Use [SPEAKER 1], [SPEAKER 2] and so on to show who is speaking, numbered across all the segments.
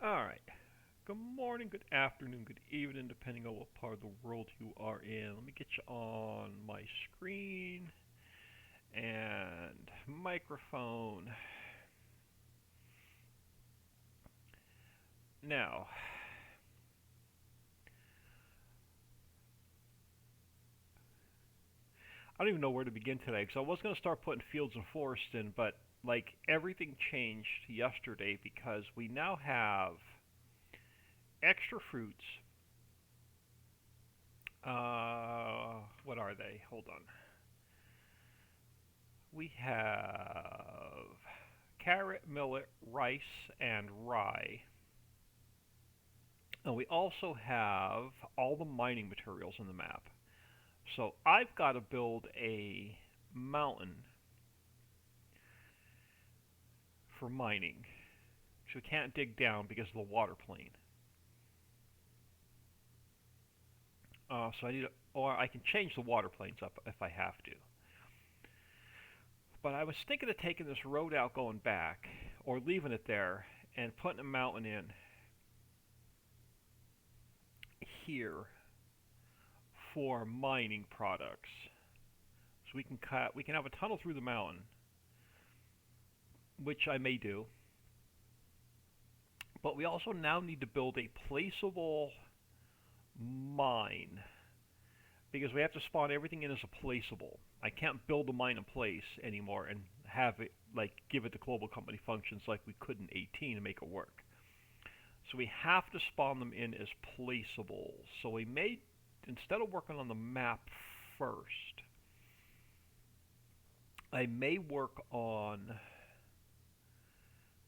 [SPEAKER 1] Alright. Good morning, good afternoon, good evening, depending on what part of the world you are in. Let me get you on my screen and microphone. Now, I don't even know where to begin today because I was going to start putting fields and forests in, but like everything changed yesterday because we now have extra fruits. What are they? Hold on. We have carrot, millet, rice, and rye. And we also have all the mining materials in the map. So I've got to build a mountain for mining. So we can't dig down because of the water plane. So I need, or I can change the water planes up if I have to. But I was thinking of taking this road out going back, or leaving it there, and putting a mountain in here for mining products. So we can have a tunnel through the mountain, which I may do. But we also now need to build a placeable mine because we have to spawn everything in as a placeable. I can't build a mine in place anymore and have it like give it to global company functions like we could in 18 to make it work. So we have to spawn them in as placeables. So we may, instead of working on the map first, I may work on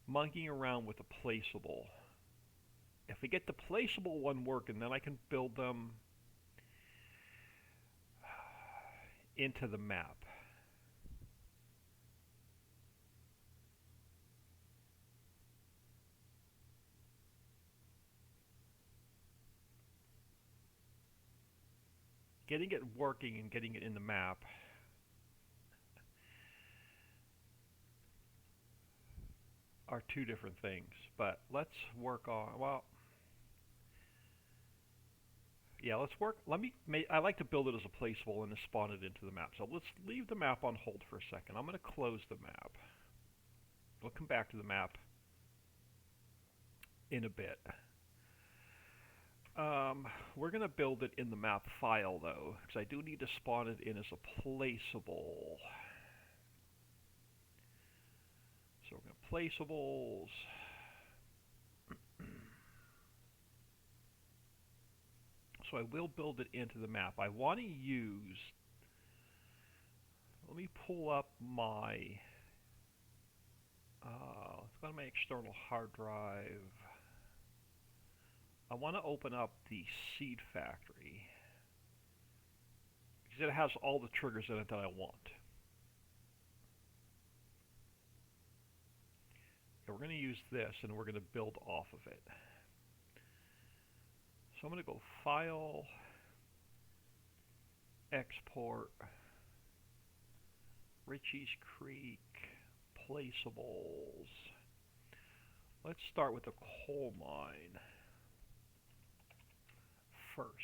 [SPEAKER 1] monkeying around with a placeable. If we get the placeable one working, then I can build them into the map. Getting it working and getting it in the map are two different things. But let's work on, well, yeah, let's work. I like to build it as a placeable and then spawn it into the map. So let's leave the map on hold for a second. I'm going to close the map. We'll come back to the map in a bit. We're going to build it in the map file though, because I do need to spawn it in as a placeable. So we're going to placeables. So I will build it into the map. I want to use, let me pull up my, let's go to my external hard drive. I want to open up the seed factory because it has all the triggers in it that I want. And we're going to use this and we're going to build off of it. So I'm going to go File, Export, Ricci Creek, Placeables. Let's start with the coal mine first.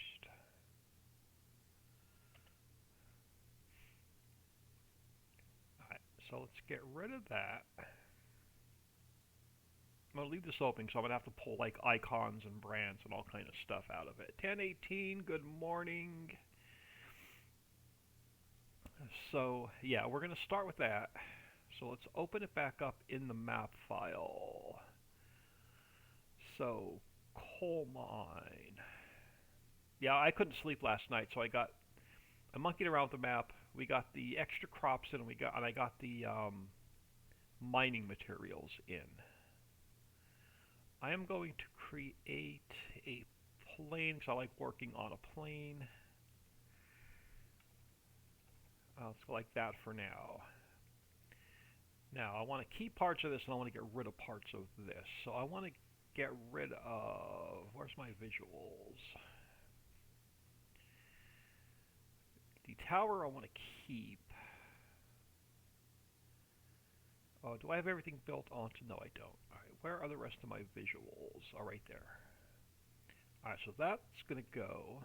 [SPEAKER 1] Alright, so let's get rid of that. I'm going to leave this open so I'm going to have to pull like icons and brands and all kind of stuff out of it. 1018, good morning. So yeah, we're going to start with that. So let's open it back up in the map file. So coal mine. Yeah, I couldn't sleep last night, so I monkeyed around with the map. We got the extra crops in, and I got the mining materials in. I am going to create a plane because I like working on a plane. Let's go like that for now. Now I want to keep parts of this and I want to get rid of parts of this. So I want to get rid of, where's my visuals? The tower I want to keep. Oh, do I have everything built onto? No, I don't. Alright, where are the rest of my visuals? Oh, right there. Alright, so that's going to go.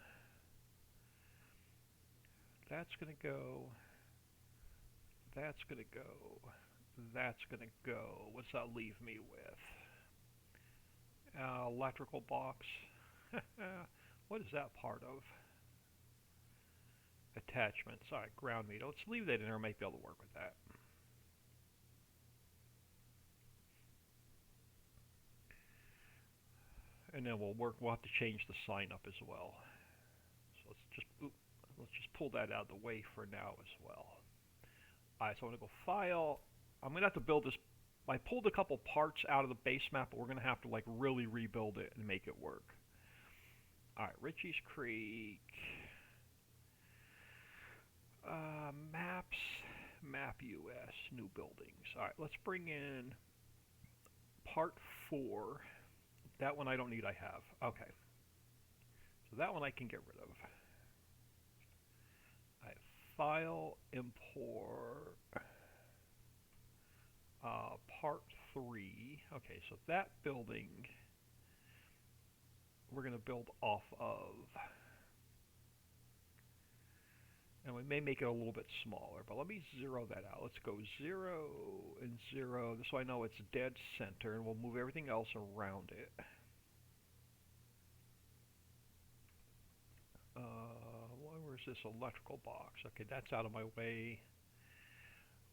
[SPEAKER 1] That's going to go. That's going to go. That's going to go. What's that leave me with? Electrical box. What is that part of? Attachments. Alright, ground meter. Let's leave that in there. I might be able to work with that. And then we'll have to change the sign up as well. So let's just pull that out of the way for now as well. Alright, so I'm going to go File. I'm going to have to build this. I pulled a couple parts out of the base map, but we're going to have to like really rebuild it and make it work. Alright, Ricci's Creek. Maps. Map US. New buildings. Alright, let's bring in part 4. That one I don't need, I have. Okay. So that one I can get rid of. I have File, Import, Part 3. Okay, so that building we're going to build off of. And we may make it a little bit smaller, but let me zero that out. Let's go 0 and 0, so I know it's dead center, and we'll move everything else around it. Where's this electrical box? Okay, that's out of my way.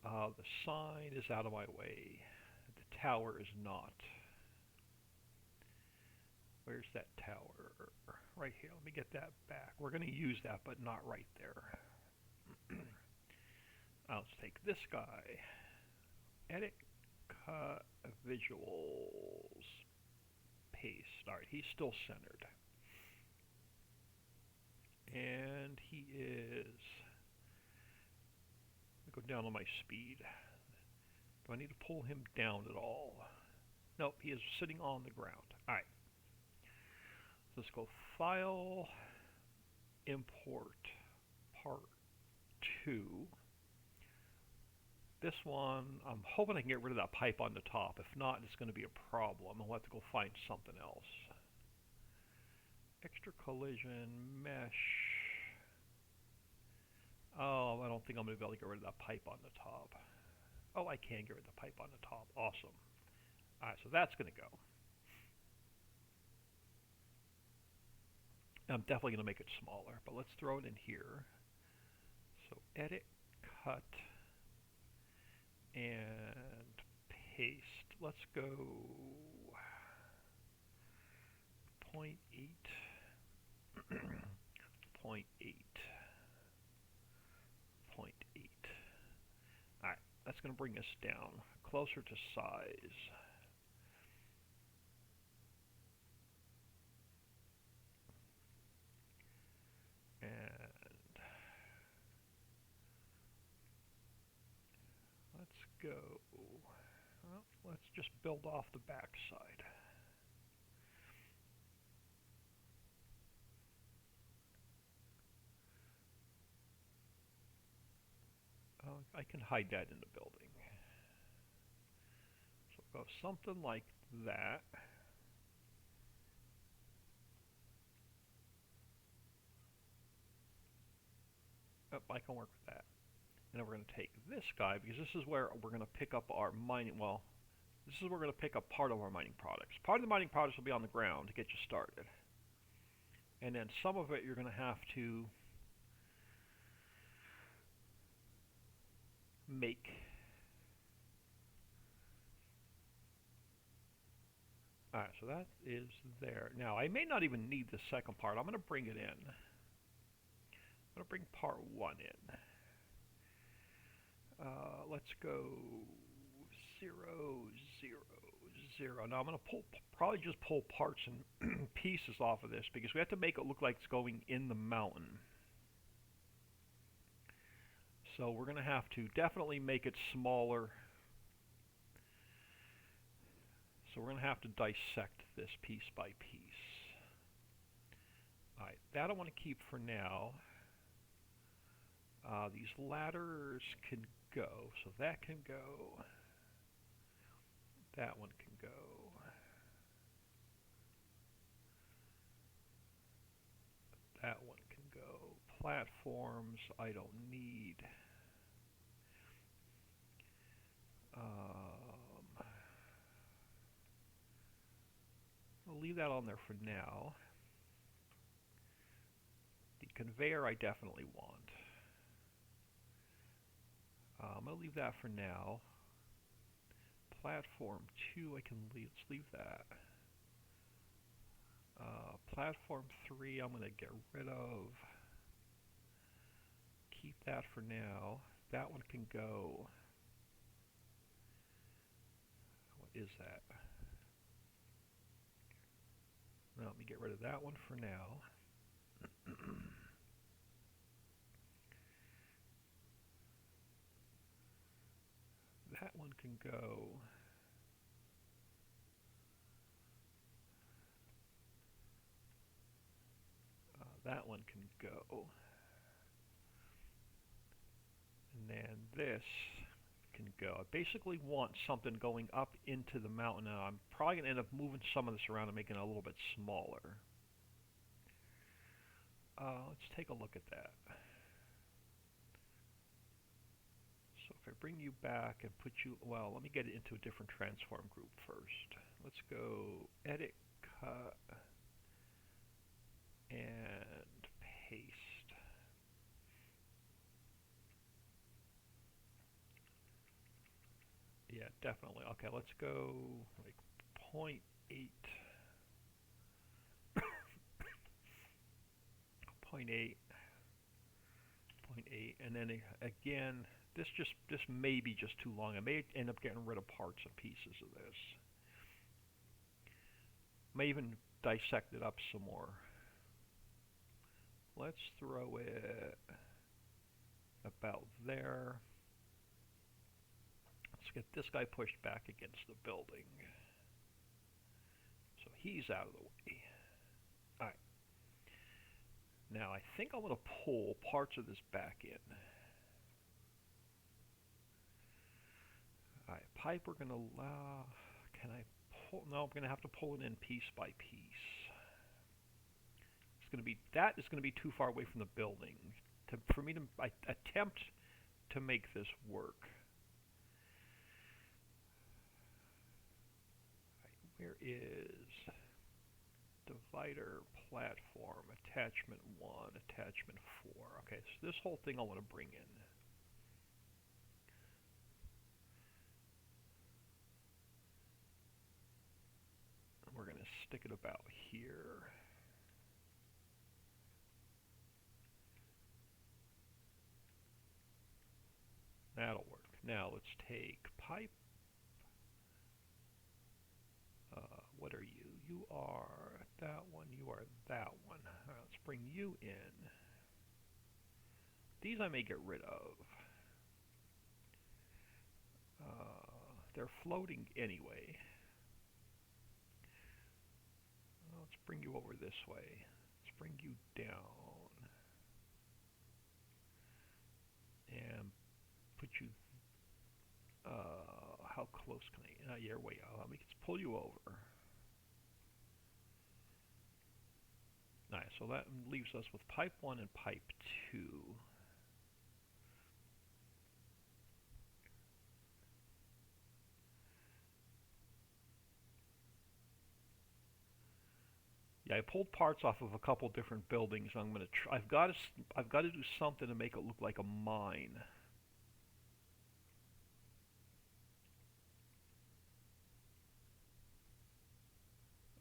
[SPEAKER 1] The sign is out of my way. The tower is not. Where's that tower? Right here. Let me get that back. We're going to use that, but not right there. Let's take this guy. Edit, cut, visuals, paste. Alright, he's still centered. And he is... Let me go down on my speed. Do I need to pull him down at all? Nope, he is sitting on the ground. Alright. So let's go File, Import, Part 2. This one, I'm hoping I can get rid of that pipe on the top. If not, it's going to be a problem. I'll have to go find something else. Extra collision, mesh. Oh, I don't think I'm going to be able to get rid of that pipe on the top. Oh, I can get rid of the pipe on the top. Awesome. Alright, so that's going to go. I'm definitely going to make it smaller, but let's throw it in here. So edit, cut, and paste. Let's go 0.8, 0.8, 0.8. Alright, that's going to bring us down closer to size. And let's go, well, let's just build off the back side. I can hide that in the building. So go something like that. Oh, I can work with that. And then we're going to take this guy, because this is where we're going to pick up our mining, well, this is where we're going to pick up part of our mining products. Part of the mining products will be on the ground to get you started. And then some of it you're going to have to make. Alright, so that is there. Now, I may not even need the second part. I'm going to bring it in. I'm going to bring part 1 in. Let's go 0, 0, 0. Now I'm going to probably just pull parts and pieces off of this because we have to make it look like it's going in the mountain. So we're going to have to definitely make it smaller. So we're going to have to dissect this piece by piece. Alright, that I want to keep for now. These ladders can go, so that can go. That one can go. Platforms I don't need. I'll leave that on there for now. The conveyor I definitely want. I'll leave that for now. Platform 2, I can leave, let's leave that. Platform 3, I'm going to get rid of. Keep that for now. That one can go. What is that? Well, let me get rid of that one for now. That one can go. That one can go. And then this can go. I basically want something going up into the mountain. Now I'm probably going to end up moving some of this around and making it a little bit smaller. Let's take a look at that. So if I bring you back and put you, well, let me get it into a different transform group first. Let's go edit, cut, and paste. Yeah, definitely. Okay, let's go like 0.8. 0.8, 0.8, and then again, this may be just too long. I may end up getting rid of parts and pieces of this. May even dissect it up some more. Let's throw it about there. Let's get this guy pushed back against the building. So he's out of the way. Alright. Now I think I'm going to pull parts of this back in. Alright, pipe we're going to allow... Can I pull? No, I'm going to have to pull it in piece by piece. It's going to be... That is going to be too far away from the building for me to attempt to make this work. Right, where is divider, platform, attachment 1, attachment 4. Okay, so this whole thing I want to bring in. We're going to stick it about here. That'll work. Now let's take pipe. What are you? You are that one. You are that one. Let's bring you in. These I may get rid of. They're floating anyway. Let's bring you over this way. Let's bring you down. And put you... how close can I... you're way out. Let me just pull you over. Alright, so that leaves us with pipe 1 and pipe 2. Yeah, I pulled parts off of a couple different buildings. I'm gonna. I've got to do something to make it look like a mine.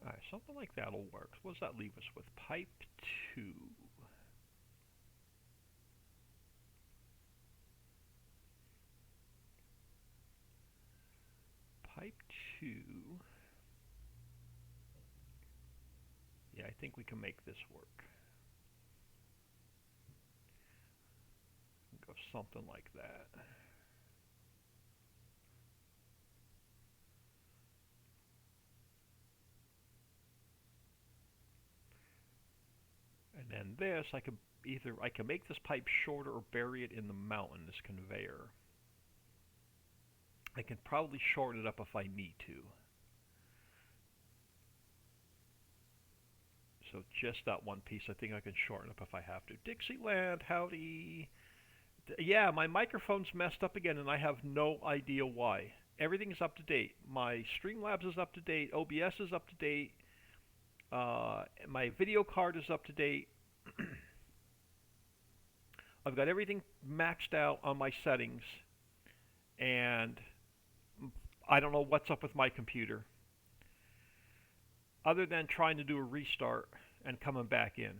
[SPEAKER 1] Alright, something like that'll work. What does that leave us with? Pipe 2. Pipe 2. Yeah, I think we can make this work. Go something like that. And then this, I can make this pipe shorter or bury it in the mountain, this conveyor. I can probably shorten it up if I need to. So just that one piece. I think I can shorten up if I have to. Dixieland, howdy. Yeah, my microphone's messed up again, and I have no idea why. Everything's up to date. My Streamlabs is up to date. OBS is up to date. My video card is up to date. I've got everything maxed out on my settings, and I don't know what's up with my computer. Other than trying to do a restart and coming back in.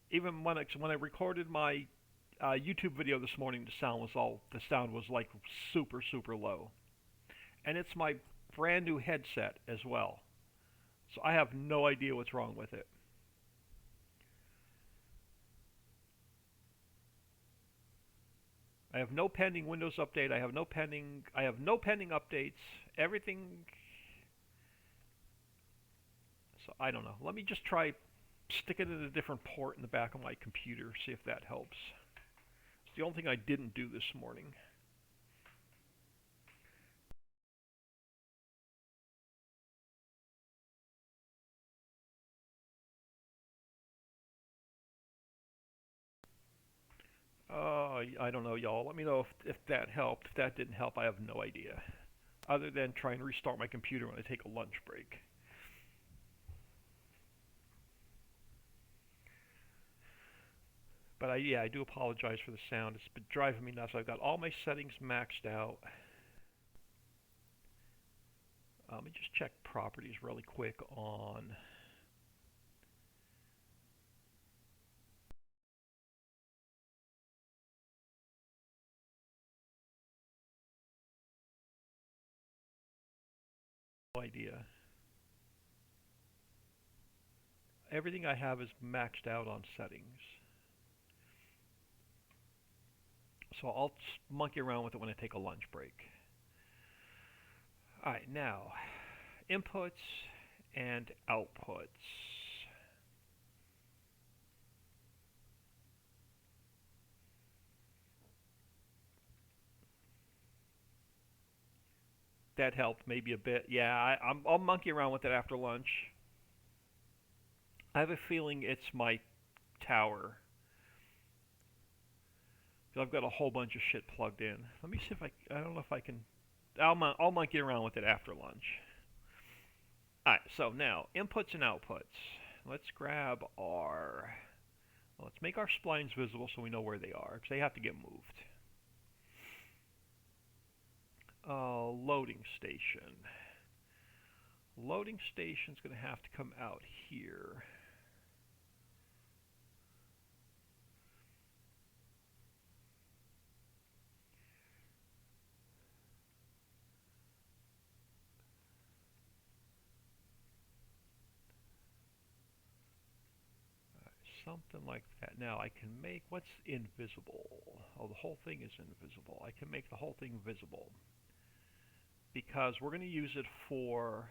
[SPEAKER 1] Even when I recorded my YouTube video this morning, the sound was like super low, and it's my brand new headset as well. So I have no idea what's wrong with it. I have no pending Windows update. I have no pending updates. Everything. So I don't know. Let me just try stick it in a different port in the back of my computer, see if that helps. It's the only thing I didn't do this morning. I don't know, y'all. Let me know if that helped. If that didn't help, I have no idea. Other than trying to restart my computer when I take a lunch break. But yeah, I do apologize for the sound. It's been driving me nuts. I've got all my settings maxed out. Let me just check properties really quick on. No idea. Everything I have is maxed out on settings. So I'll monkey around with it when I take a lunch break. Alright, now, inputs and outputs. That helped maybe a bit. Yeah, I'll monkey around with it after lunch. I have a feeling it's my tower. I've got a whole bunch of shit plugged in. Let me see if I don't know if I can. I'll monkey around with it after lunch. Alright, so now, inputs and outputs. Let's grab our. Let's make our splines visible so we know where they are, because they have to get moved. Loading station. Loading station's going to have to come out here. Something like that. Now I can make, what's invisible? Oh, the whole thing is invisible. I can make the whole thing visible because we're going to use it for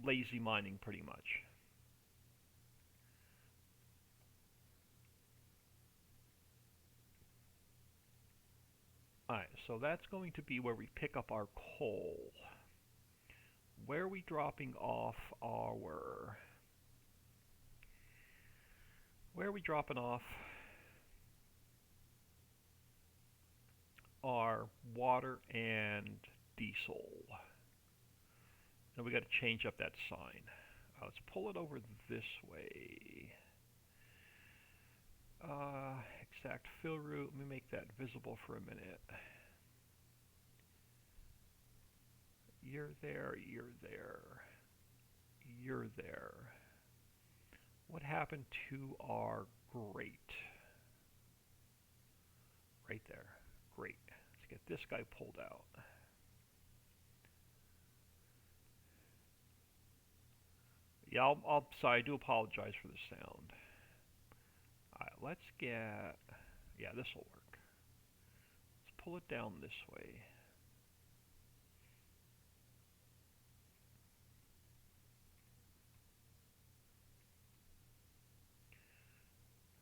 [SPEAKER 1] lazy mining pretty much. Alright, so that's going to be where we pick up our coal. Where are we dropping off our... Where are we dropping off our water and diesel? Now we got to change up that sign. Let's pull it over this way. Exact fill route. Let me make that visible for a minute. You're there, you're there, you're there. What happened to our grate? Right there. Great. Let's get this guy pulled out. Yeah, sorry, I do apologize for the sound. Alright, let's get... Yeah, this will work. Let's pull it down this way.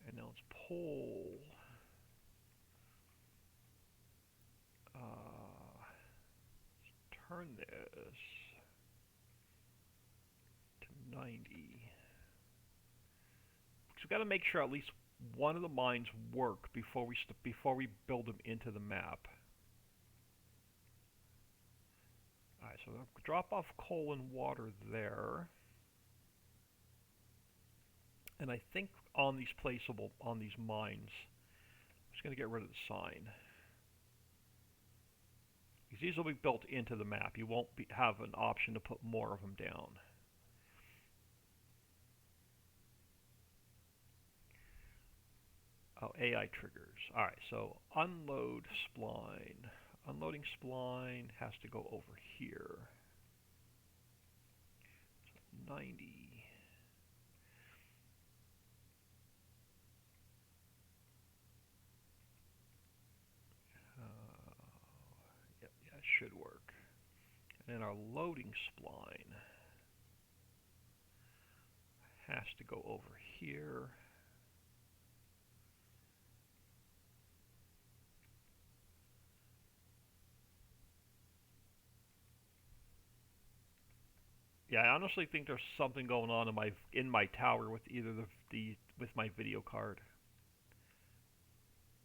[SPEAKER 1] And now let's pull turn this to 90. So we've got to make sure at least one of the mines work before we build them into the map. Alright, so I'll drop off coal and water there. And I think on these mines, I'm just going to get rid of the sign. Because these will be built into the map. You won't have an option to put more of them down. Oh, AI triggers. Alright, so unload spline. Unloading spline has to go over here. So 90. Yep, yeah, it should work. And then our loading spline has to go over here. Yeah, I honestly think there's something going on in my tower with either with my video card.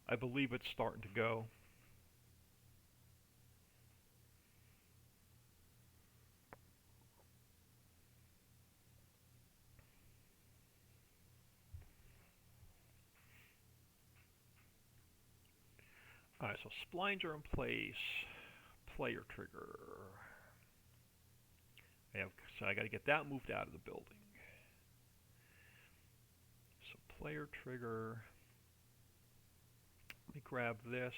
[SPEAKER 1] I believe it's starting to go. Alright, so splines are in place. Player trigger. So I got to get that moved out of the building. So player trigger. Let me grab this.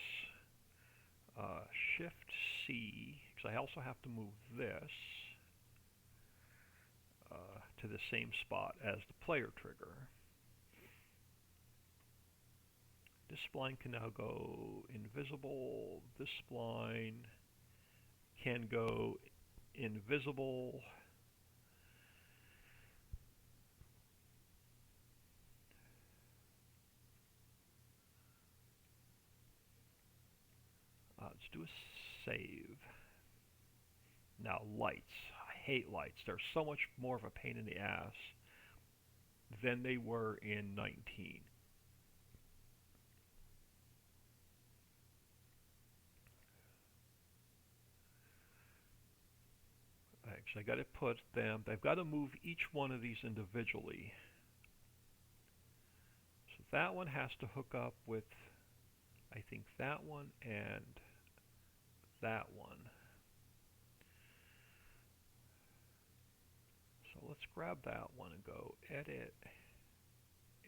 [SPEAKER 1] Shift C, because I also have to move this to the same spot as the player trigger. This spline can now go invisible. This spline can go invisible. Let's do a save. Now lights. I hate lights. They're so much more of a pain in the ass than they were in 19. Actually, I got to put them, I've got to move each one of these individually. So that one has to hook up with, I think, that one and that one. So let's grab that one and go edit,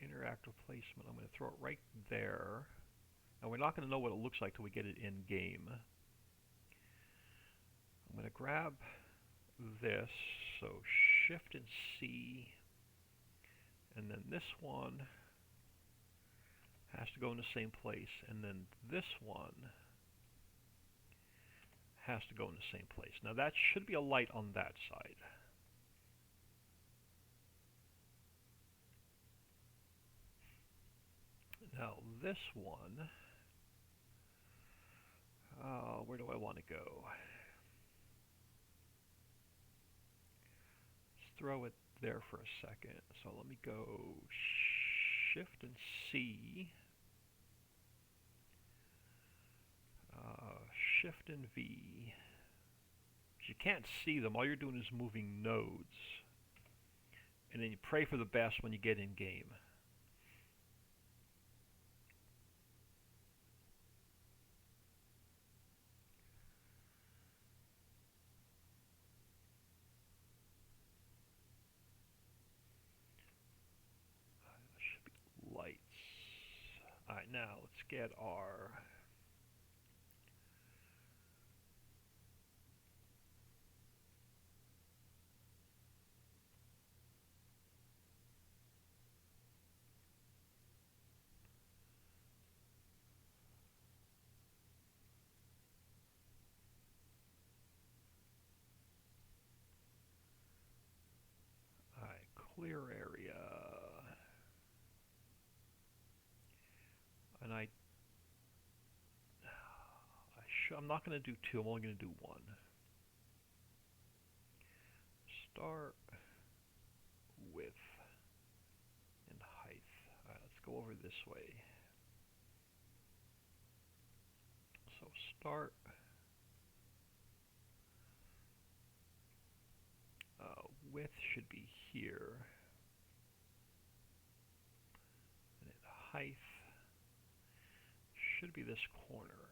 [SPEAKER 1] interact replacement. I'm going to throw it right there. Now we're not going to know what it looks like till we get it in game. I'm going to grab this, so Shift and C, and then this one has to go in the same place, and then this one has to go in the same place. Now that should be a light on that side. Now this one, where do I want to go? Let's throw it there for a second. So let me go Shift and C, Shift and V. You can't see them. All you're doing is moving nodes. And then you pray for the best when you get in game. Should be lights. Alright, now let's get our clear area. And I'm not going to do two, I'm only going to do one. start, width, and height. Alright, let's go over this way. So start, width should be here, and then height should be this corner.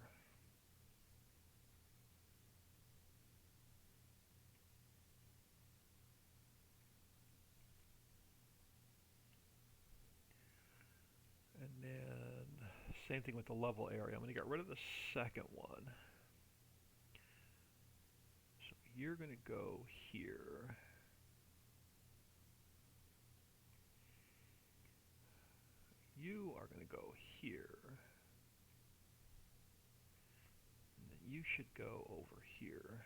[SPEAKER 1] And then same thing with the level area. I'm going to get rid of the second one. So you're going to go here. You are going to go here. And then you should go over here.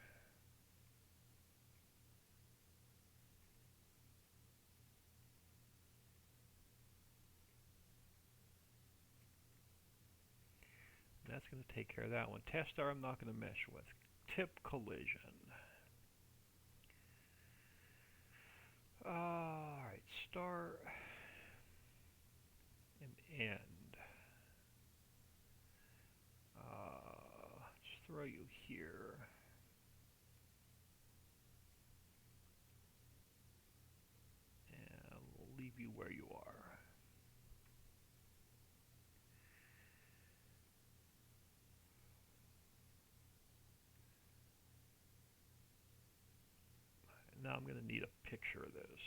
[SPEAKER 1] That's going to take care of that one. Test star I'm not going to mesh with. Tip collision. Alright, start and end. Just throw you here. And we'll leave you where you are. Now I'm going to need a picture of this.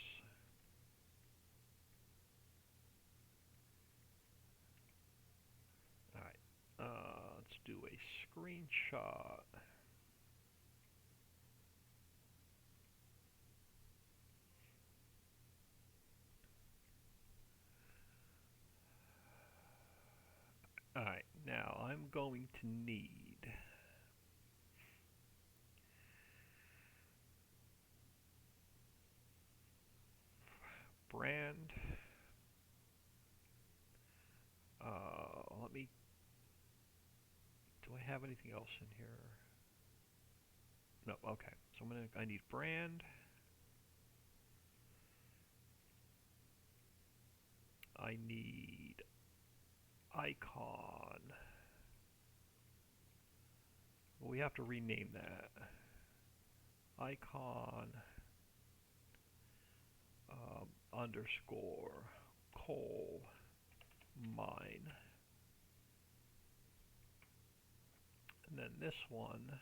[SPEAKER 1] Alright, let's do a screenshot. Alright, now I'm going to need brand. Let me. Do I have anything else in here? No. Okay. So I need brand. I need icon. Well, we have to rename that. Icon underscore coal mine. And then this one,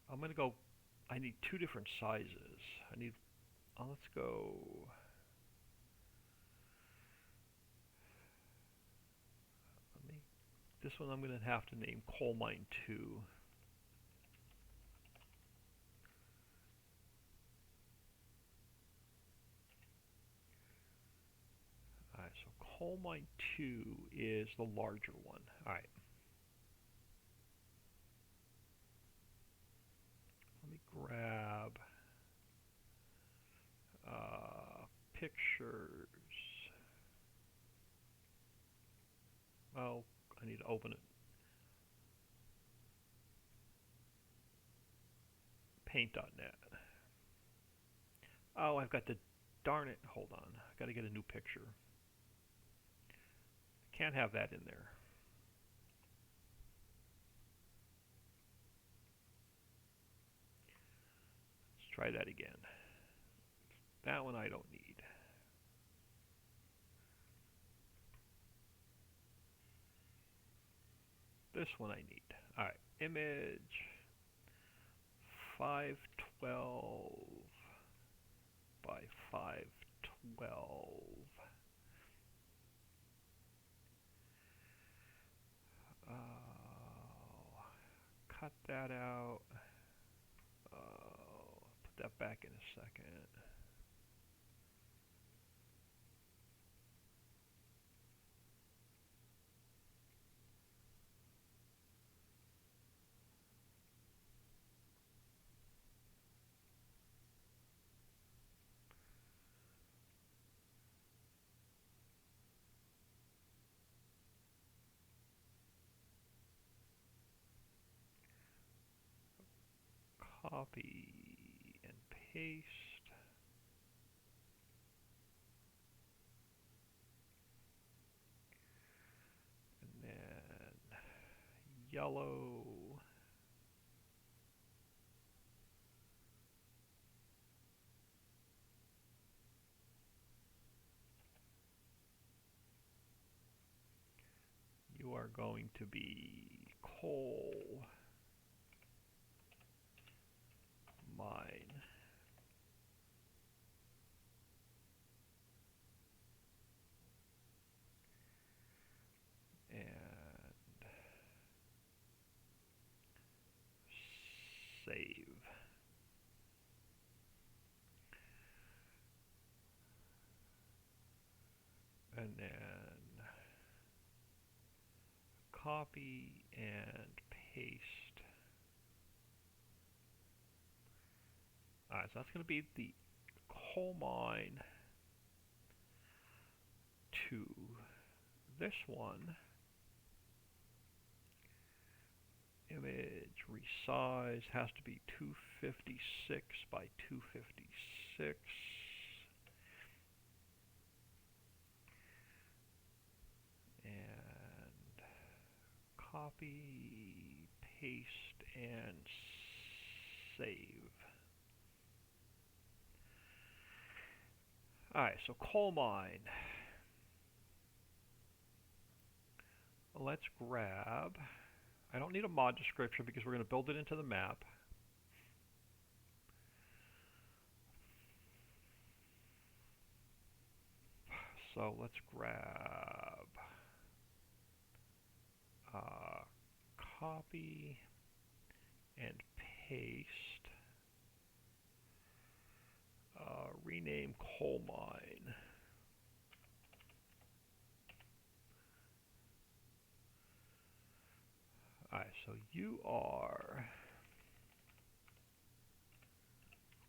[SPEAKER 1] I'm going to go, I need two different sizes. I need, let's go, this one I'm going to have to name coal mine 2. Alright, so coal mine 2 is the larger one. Alright. Let me grab pictures. Oh, I need to open it. Paint.net. Oh, I've got the, darn it, hold on. I've got to get a new picture. Can't have that in there. Let's try that again. That one I don't need. This one I need. Alright, image 512 by 512. Cut that out. Put that back in a second. copy and paste. And then yellow. You are going to be coal mine. And save. And then copy and paste. Alright, so that's going to be the coal mine to this one. Image resize has to be 256 by 256. And copy, paste, and save. Alright, so coal mine. Let's grab, I don't need a mod description because we're going to build it into the map. So let's grab copy and paste, rename coal mine. Alright, so you are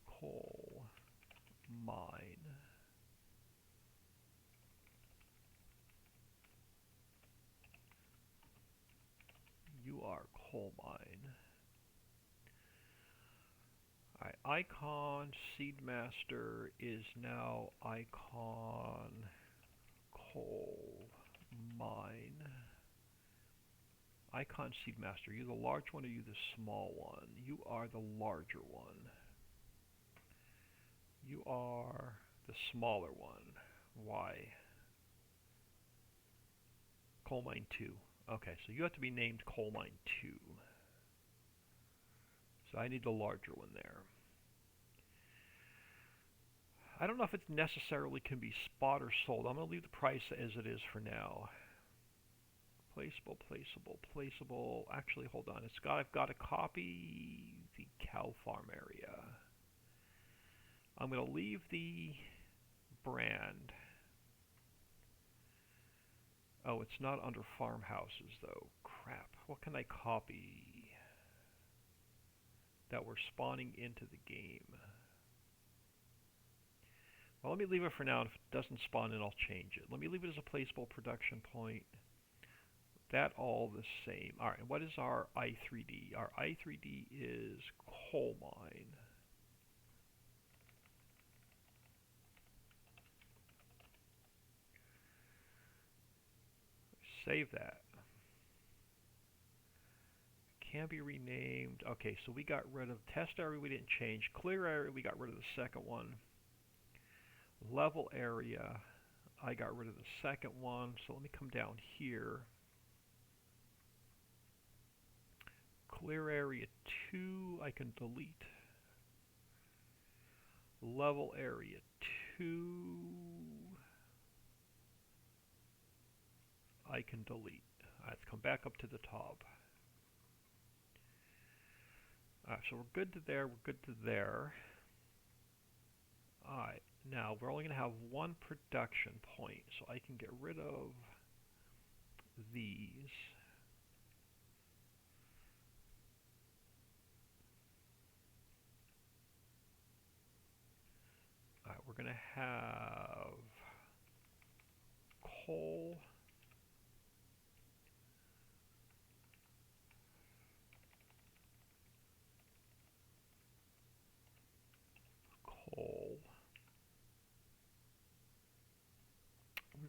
[SPEAKER 1] coal mine. You are coal mine. Alright, icon seedmaster is now icon coal mine. Icon seedmaster, you the large one or you the small one? You are the larger one. You are the smaller one. Why? Coal mine 2. Okay, so you have to be named coal mine 2. So I need the larger one there. I don't know if it necessarily can be spot or sold. I'm going to leave the price as it is for now. Placeable, placeable, placeable. Actually, hold on. I've got to copy the cow farm area. I'm going to leave the brand. Oh, it's not under farmhouses though. Crap. What can I copy that we're spawning into the game? Well, let me leave it for now. If it doesn't spawn in, I'll change it. Let me leave it as a placeable production point. That all the same. Alright, and what is our I3D? Our I3D is coal mine. Save that. Can be renamed. Okay, so we got rid of test area, we didn't change. Clear area, we got rid of the second one. Level area, I got rid of the second one. So let me come down here. Clear area 2, I can delete. Level area 2, I can delete. Let's come back up to the top. Alright, so we're good to there, we're good to there. Alright, now we're only going to have one production point, so I can get rid of these. Alright, we're going to have coal.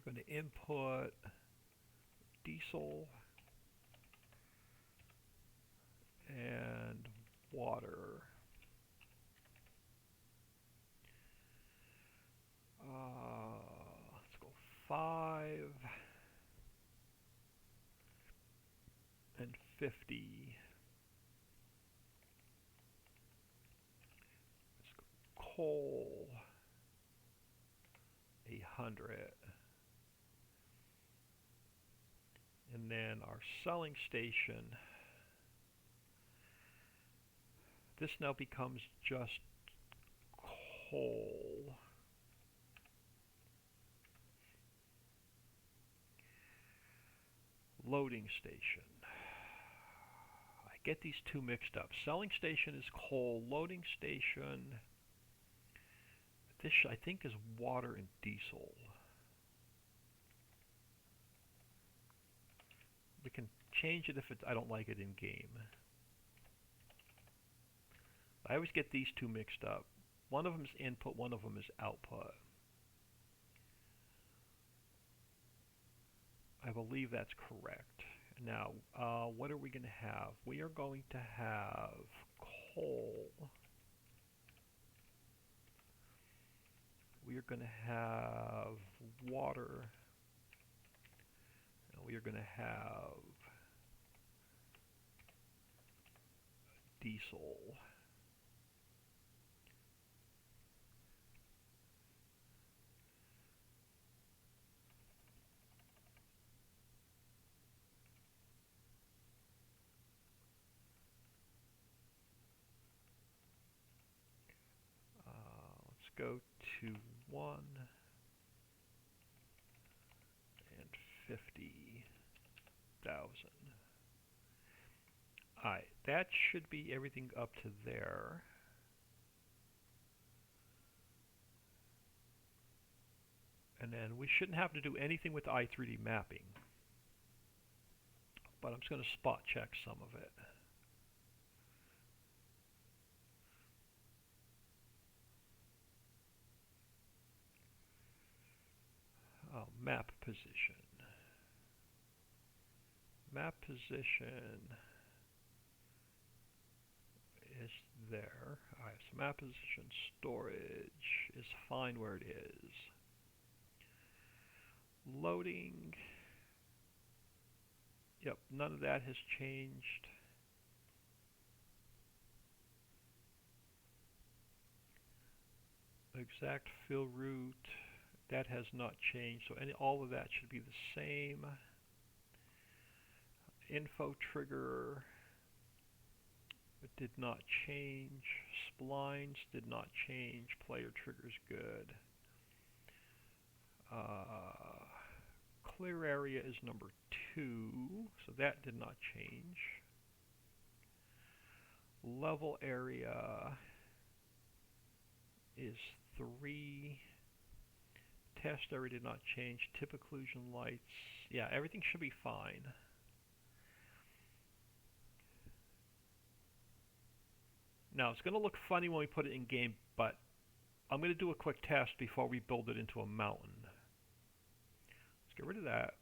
[SPEAKER 1] Going to input diesel and water. Let's go 5 and 50. Let's go coal 100. And then our selling station, this now becomes just coal. Loading station. I get these two mixed up. Selling station is coal. Loading station, this I think is water and diesel. We can change it if I don't like it in game. I always get these two mixed up. One of them is input, one of them is output. I believe that's correct. Now, what are we going to have? We are going to have coal. We are going to have water. And we are going to have diesel. Let's go to 1 and 50,000. Alright, that should be everything up to there. And then we shouldn't have to do anything with the i3D mapping. But I'm just going to spot check some of it. Oh, map position. Map position is there. Alright, so map position storage is fine where it is. Loading. Yep, none of that has changed. Exact fill route, that has not changed, so all of that should be the same. Info trigger, it did not change. Splines did not change. Player triggers good. Clear area is number 2, so that did not change. Level area is 3. Test area did not change. Tip occlusion lights, yeah, everything should be fine. Now it's going to look funny when we put it in game, but I'm going to do a quick test before we build it into a mountain. Let's get rid of that.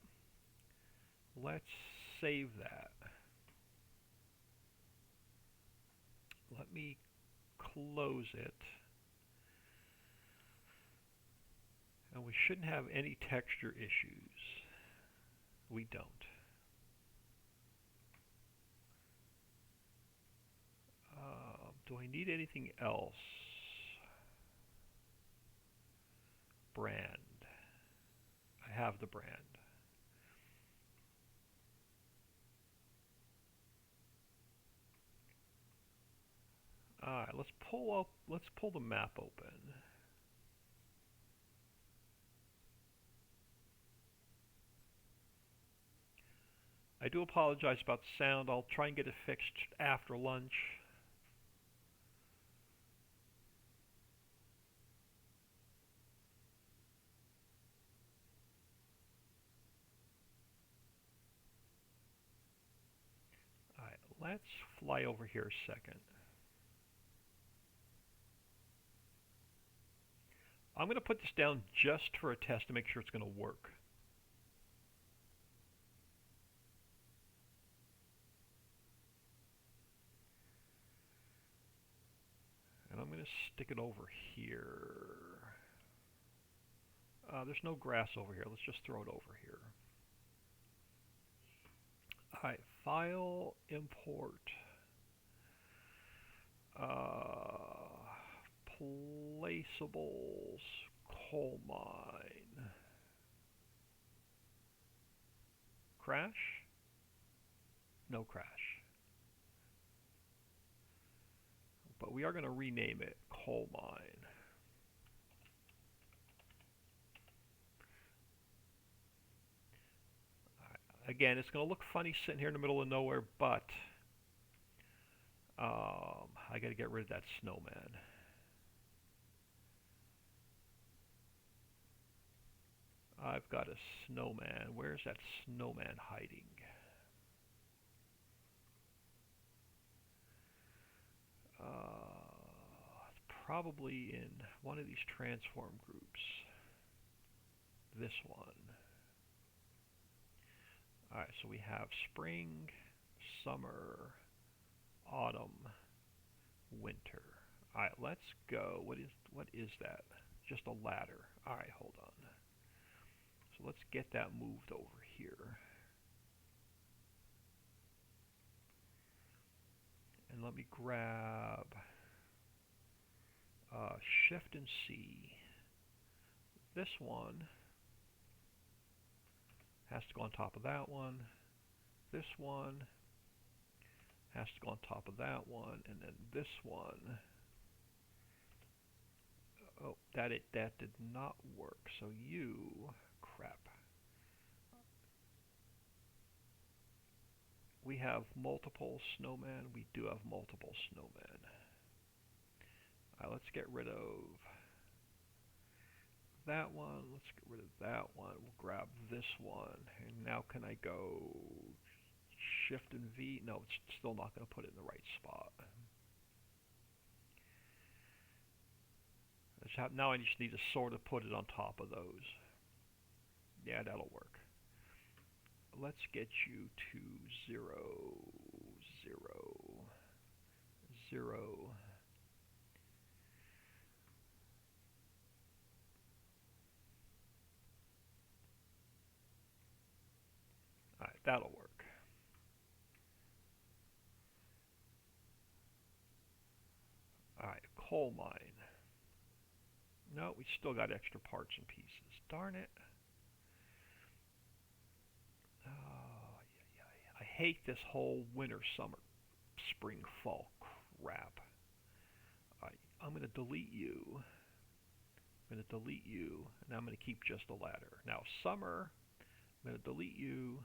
[SPEAKER 1] Let's save that. Let me close it. And we shouldn't have any texture issues. We don't. Do I need anything else? Brand. I have the brand. Alright, let's pull the map open. I do apologize about the sound. I'll try and get it fixed after lunch. Alright, let's fly over here a second. I'm going to put this down just for a test to make sure it's going to work. I'm going to stick it over here. There's no grass over here. Let's just throw it over here. Alright, file, import, placeables, coal mine. Crash? No crash. But we are going to rename it coal mine. Again, it's going to look funny sitting here in the middle of nowhere, but I got to get rid of that snowman. I've got a snowman. Where's that snowman hiding? It's probably in one of these transform groups. This one. Alright, so we have spring, summer, autumn, winter. Alright, let's go. What is that? Just a ladder. Alright, hold on. So let's get that moved over here. And let me grab Shift and C. This one has to go on top of that one. This one has to go on top of that one, and then this one. Oh, that did not work. So crap. We have multiple snowmen. We do have multiple snowmen. Let's get rid of that one. Let's get rid of that one. We'll grab this one. And now can I go Shift and V? No, it's still not going to put it in the right spot. Now I just need to sort of put it on top of those. Yeah, that'll work. Let's get you to 0, 0, 0. Alright, that'll work. Alright, coal mine. No, we still got extra parts and pieces. Darn it. Oh, yeah. I hate this whole winter, summer, spring, fall crap. I'm going to delete you. I'm going to delete you, and I'm going to keep just a ladder. Now, summer, I'm going to delete you.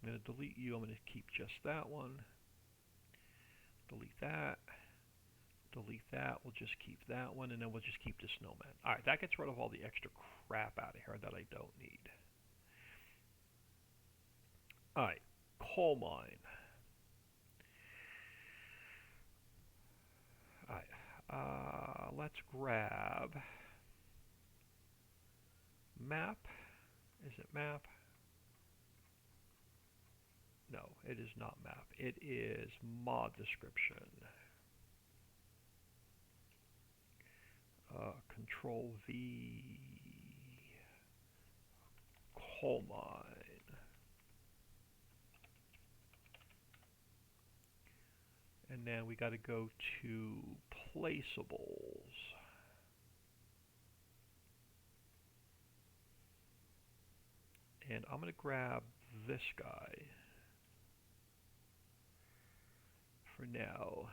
[SPEAKER 1] I'm going to delete you. I'm going to keep just that one. Delete that. Delete that. We'll just keep that one, and then we'll just keep the snowman. All right, that gets rid of all the extra crap out of here that I don't need. All right, coal mine. All right, let's grab map. Is it map? No, it is not map. It is mod description. Control V, coal mine. And then we got to go to placeables. And I'm going to grab this guy for now.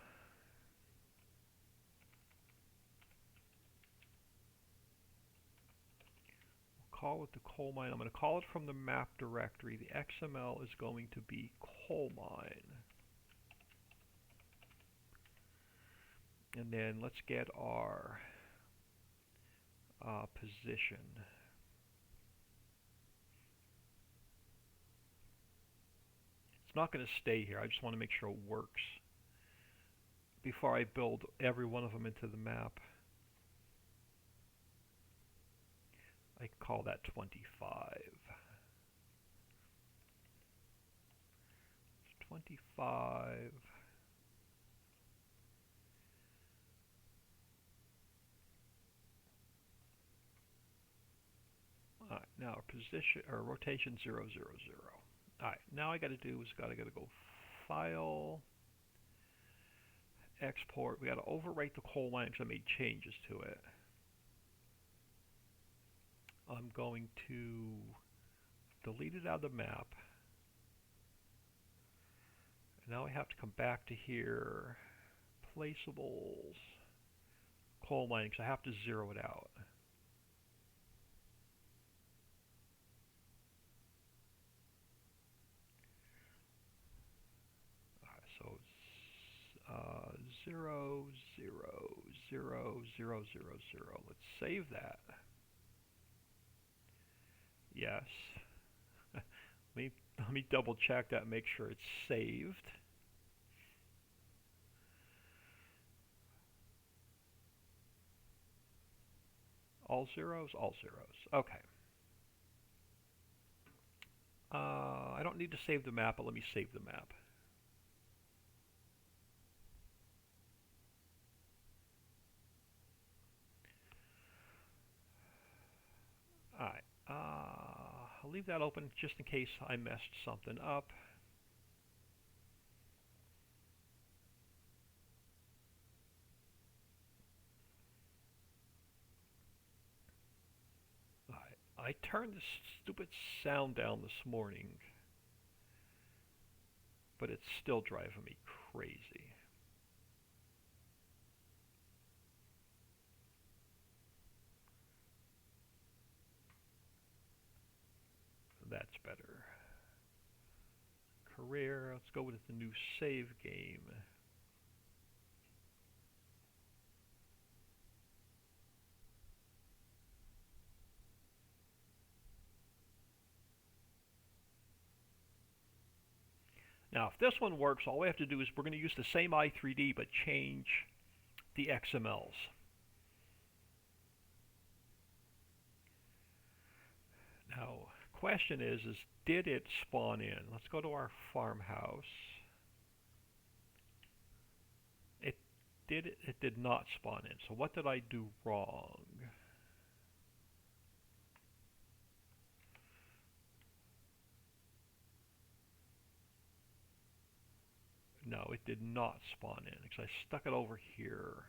[SPEAKER 1] Call it the coal mine. I'm going to call it from the map directory. The XML is going to be coal mine. And then let's get our position. It's not going to stay here. I just want to make sure it works before I build every one of them into the map. I can call that 25. 25. Alright, now our position or rotation 0, 0, 0. Alright, now I gotta do is gotta go File, Export. We gotta overwrite the coal mine because I made changes to it. I'm going to delete it out of the map. Now I have to come back to here, placeables, coal mining, because I have to zero it out. So 0, 0, 0, 0, 0, 0. Let's save that. Yes. Let me double check that, make sure it's saved. All zeros? All zeros. Okay. I don't need to save the map, but let me save the map. Alright. I'll leave that open just in case I messed something up. I turned this stupid sound down this morning, but it's still driving me crazy. That's better. Career, let's go with the new save game. Now, if this one works, all we have to do is we're going to use the same i3D, but change the XMLs. Now, question is did it spawn in? Let's go to our farmhouse. It did not spawn in. So what did I do wrong? No, it did not spawn in because I stuck it over here.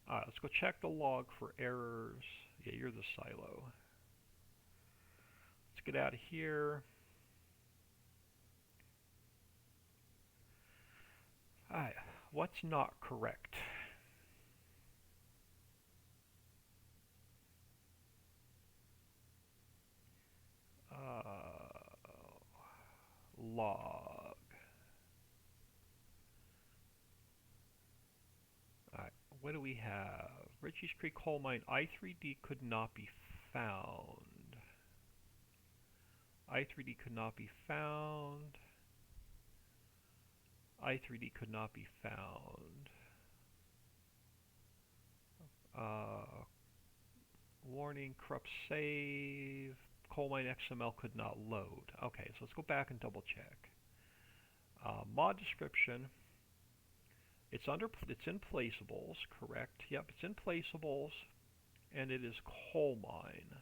[SPEAKER 1] Alright, let's go check the log for errors. Yeah, you're the silo. Let's get out of here. Alright, what's not correct? Log. Alright, what do we have? Ricci Creek coal mine i3D could not be found. i3D could not be found. i3D could not be found. Warning, corrupt save. Coal mine XML could not load. Okay, so let's go back and double check. Mod description. It's in placeables, correct? Yep, it's in placeables, and it is coal mine.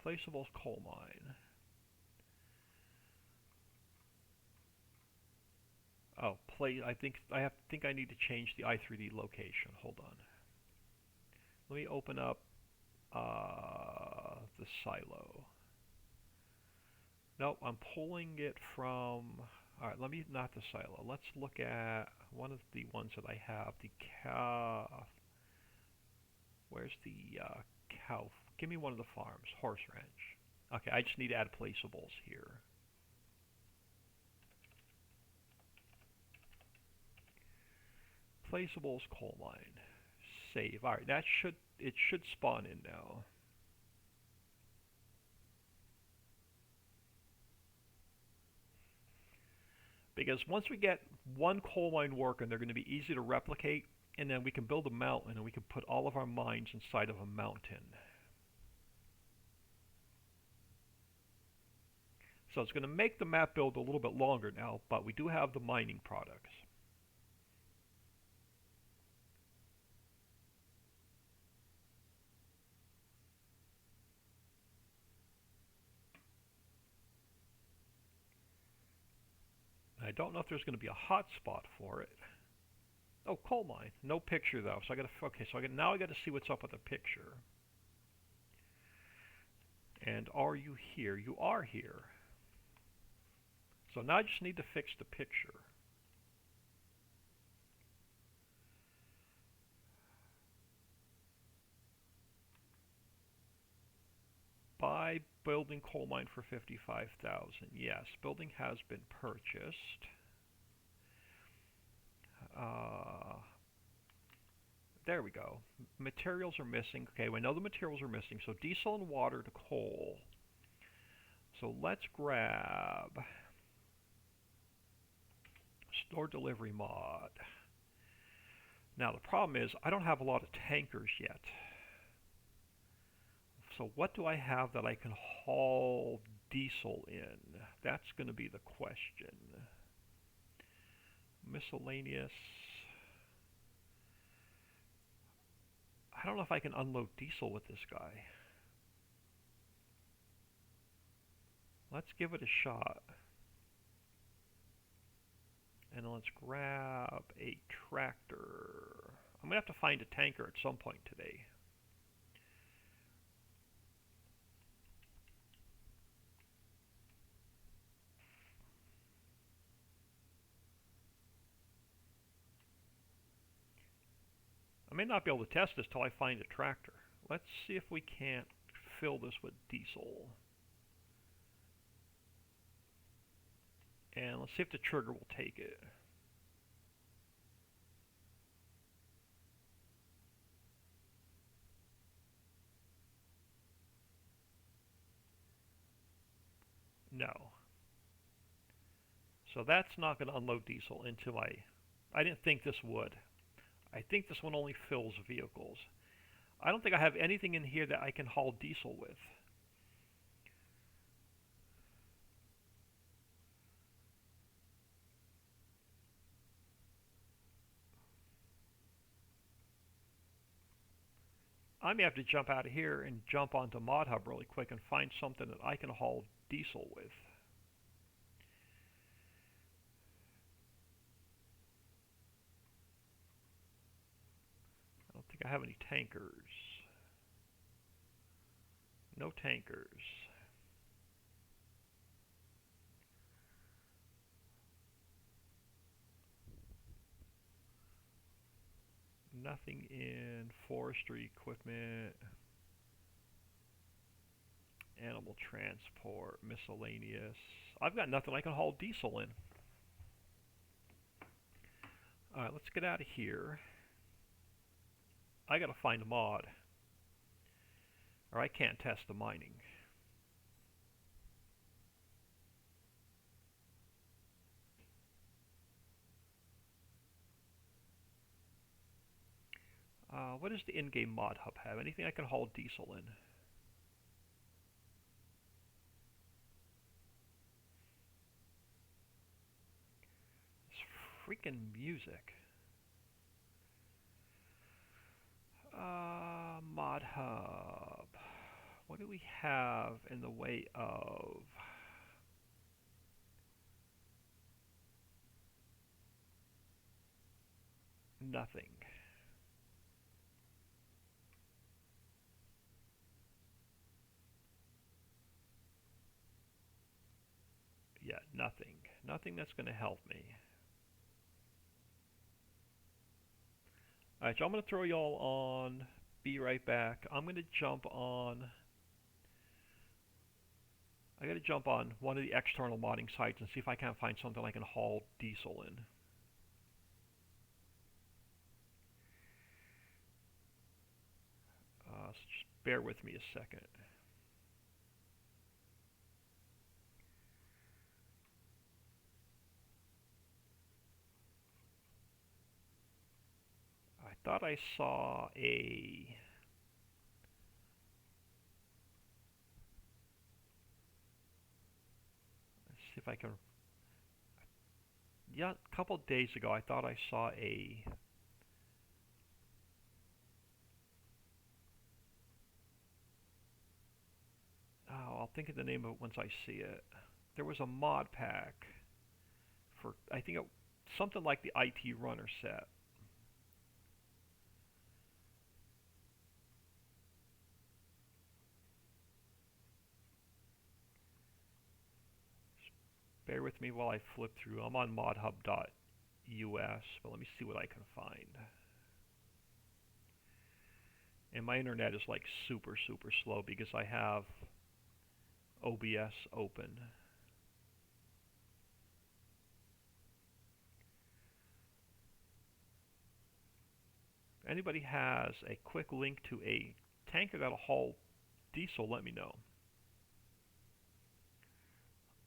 [SPEAKER 1] Placeables coal mine. Oh, I think I need to change the i3D location. Hold on. Let me open up the silo. Nope, I'm pulling it from. All right, not the silo. Let's look at one of the ones that I have. The cow. Where's the cow? Give me one of the farms. Horse ranch. Okay, I just need to add placeables here. Placeables coal mine. Save. All right, it should spawn in now. Because once we get one coal mine working, they're going to be easy to replicate, and then we can build a mountain, and we can put all of our mines inside of a mountain. So it's going to make the map build a little bit longer now, but we do have the mining products. don't know if there's going to be a hot spot for it. Oh, coal mine. No picture though. So I got to okay. So now I got to see what's up with the picture. And are you here? You are here. So now I just need to fix the picture. Buy building coal mine for 55,000. Yes, building has been purchased. There we go. Materials are missing. Okay, we know the materials are missing. So diesel and water to coal. So let's grab store delivery mod. Now the problem is I don't have a lot of tankers yet. So what do I have that I can haul diesel in? That's going to be the question. Miscellaneous. I don't know if I can unload diesel with this guy. Let's give it a shot. And then let's grab a tractor. I'm going to have to find a tanker at some point today. I may not be able to test this till I find a tractor. Let's see if we can't fill this with diesel. And let's see if the trigger will take it. No. So that's not going to unload diesel into my... I didn't think this would. I think this one only fills vehicles. I don't think I have anything in here that I can haul diesel with. I may have to jump out of here and jump onto Mod Hub really quick and find something that I can haul diesel with. I don't think I have any tankers. No tankers. Nothing in forestry equipment, animal transport, miscellaneous. I've got nothing I can haul diesel in. Alright, let's get out of here. I gotta find a mod, or I can't test the mining. What does the in-game mod hub have? Anything I can haul diesel in? It's freaking music. Mod hub. What do we have in the way of... Nothing. Yeah, nothing. Nothing that's going to help me. Alright, so I'm going to throw y'all on. Be right back. I'm going to jump on... I got to jump on one of the external modding sites and see if I can't find something I can haul diesel in. So just bear with me a second. I thought I saw a... Let's see if I can... Yeah, a couple days ago I thought I saw a... Oh, I'll think of the name of it once I see it. There was a mod pack for, I think, something like the IT runner set. Bear with me while I flip through. I'm on modhub.us, but let me see what I can find. And my internet is like super, super slow because I have OBS open. If anybody has a quick link to a tanker that'll haul diesel, let me know.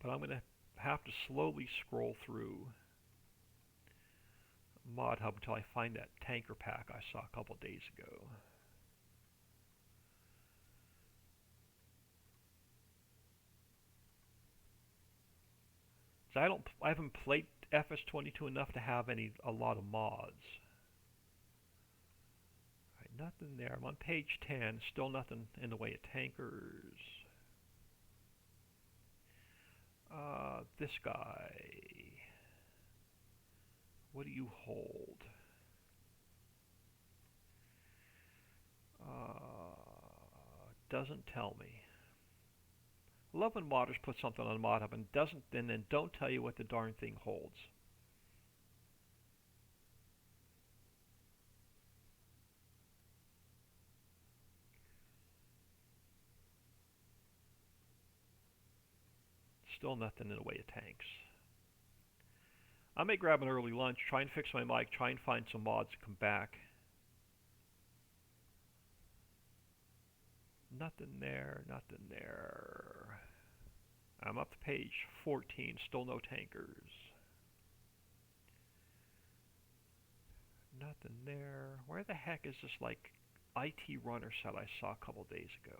[SPEAKER 1] But I'm going to have to slowly scroll through ModHub until I find that tanker pack I saw a couple days ago. So I haven't played FS22 enough to have a lot of mods. Right, nothing there. I'm on page 10. Still nothing in the way of tankers. This guy. What do you hold? Doesn't tell me. I love when modders put something on ModHub and then don't tell you what the darn thing holds. Still nothing in the way of tanks. I may grab an early lunch, try and fix my mic, try and find some mods to come back. Nothing there, nothing there. I'm up to page 14, still no tankers. Nothing there. Where the heck is this like IT runner set I saw a couple days ago?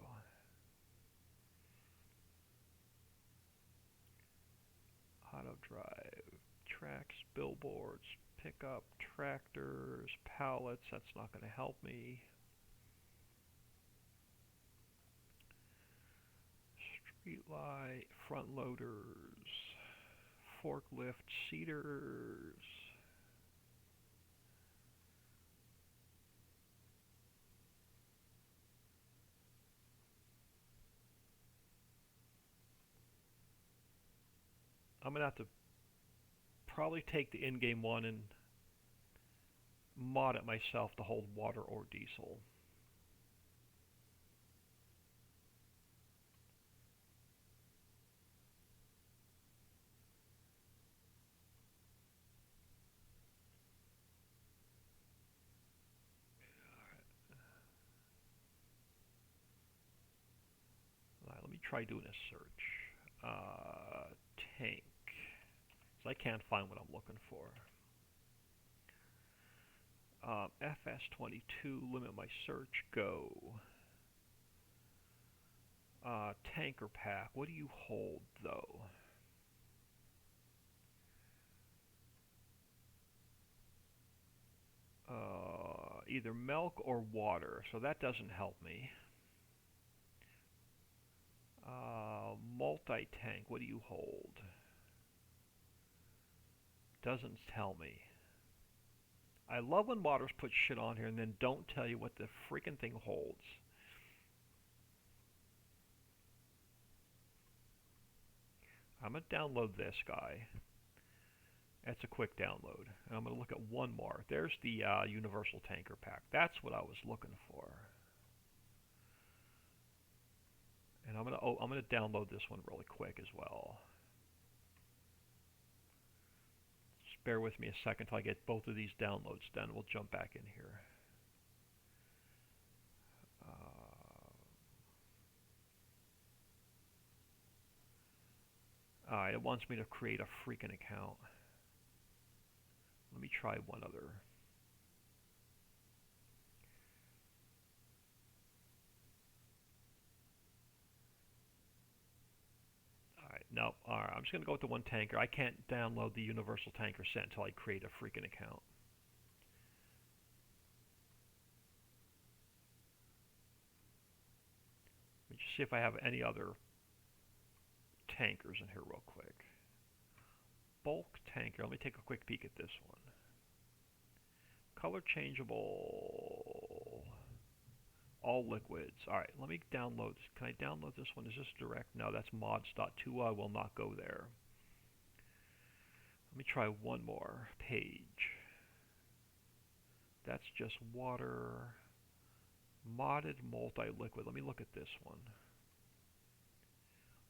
[SPEAKER 1] Auto drive, tracks, billboards, pickup, tractors, pallets. That's not going to help me. Street light, front loaders, forklift, seeders. I'm going to have to probably take the in-game one and mod it myself to hold water or diesel. Alright, let me try doing a search. Tank. So I can't find what I'm looking for. FS22, limit my search, go. Tanker pack, what do you hold though? Either milk or water, so that doesn't help me. Multi-tank, what do you hold? Doesn't tell me. I love when modders put shit on here and then don't tell you what the freaking thing holds. I'm going to download this guy. That's a quick download. And I'm going to look at one more. There's the Universal Tanker Pack. That's what I was looking for. And I'm going to download this one really quick as well. Just bear with me a second till I get both of these downloads done. We'll jump back in here. Alright, it wants me to create a freaking account. Let me try one other. Alright, no. Alright, I'm just going to go with the one tanker. I can't download the Universal Tanker set until I create a freaking account. Let me just see if I have any other tankers in here real quick. Bulk tanker. Let me take a quick peek at this one. Color changeable. All liquids. Alright, let me download this. Can I download this one? Is this direct? No, that's mods.2. I will not go there. Let me try one more page. That's just water. Modded multi-liquid. Let me look at this one.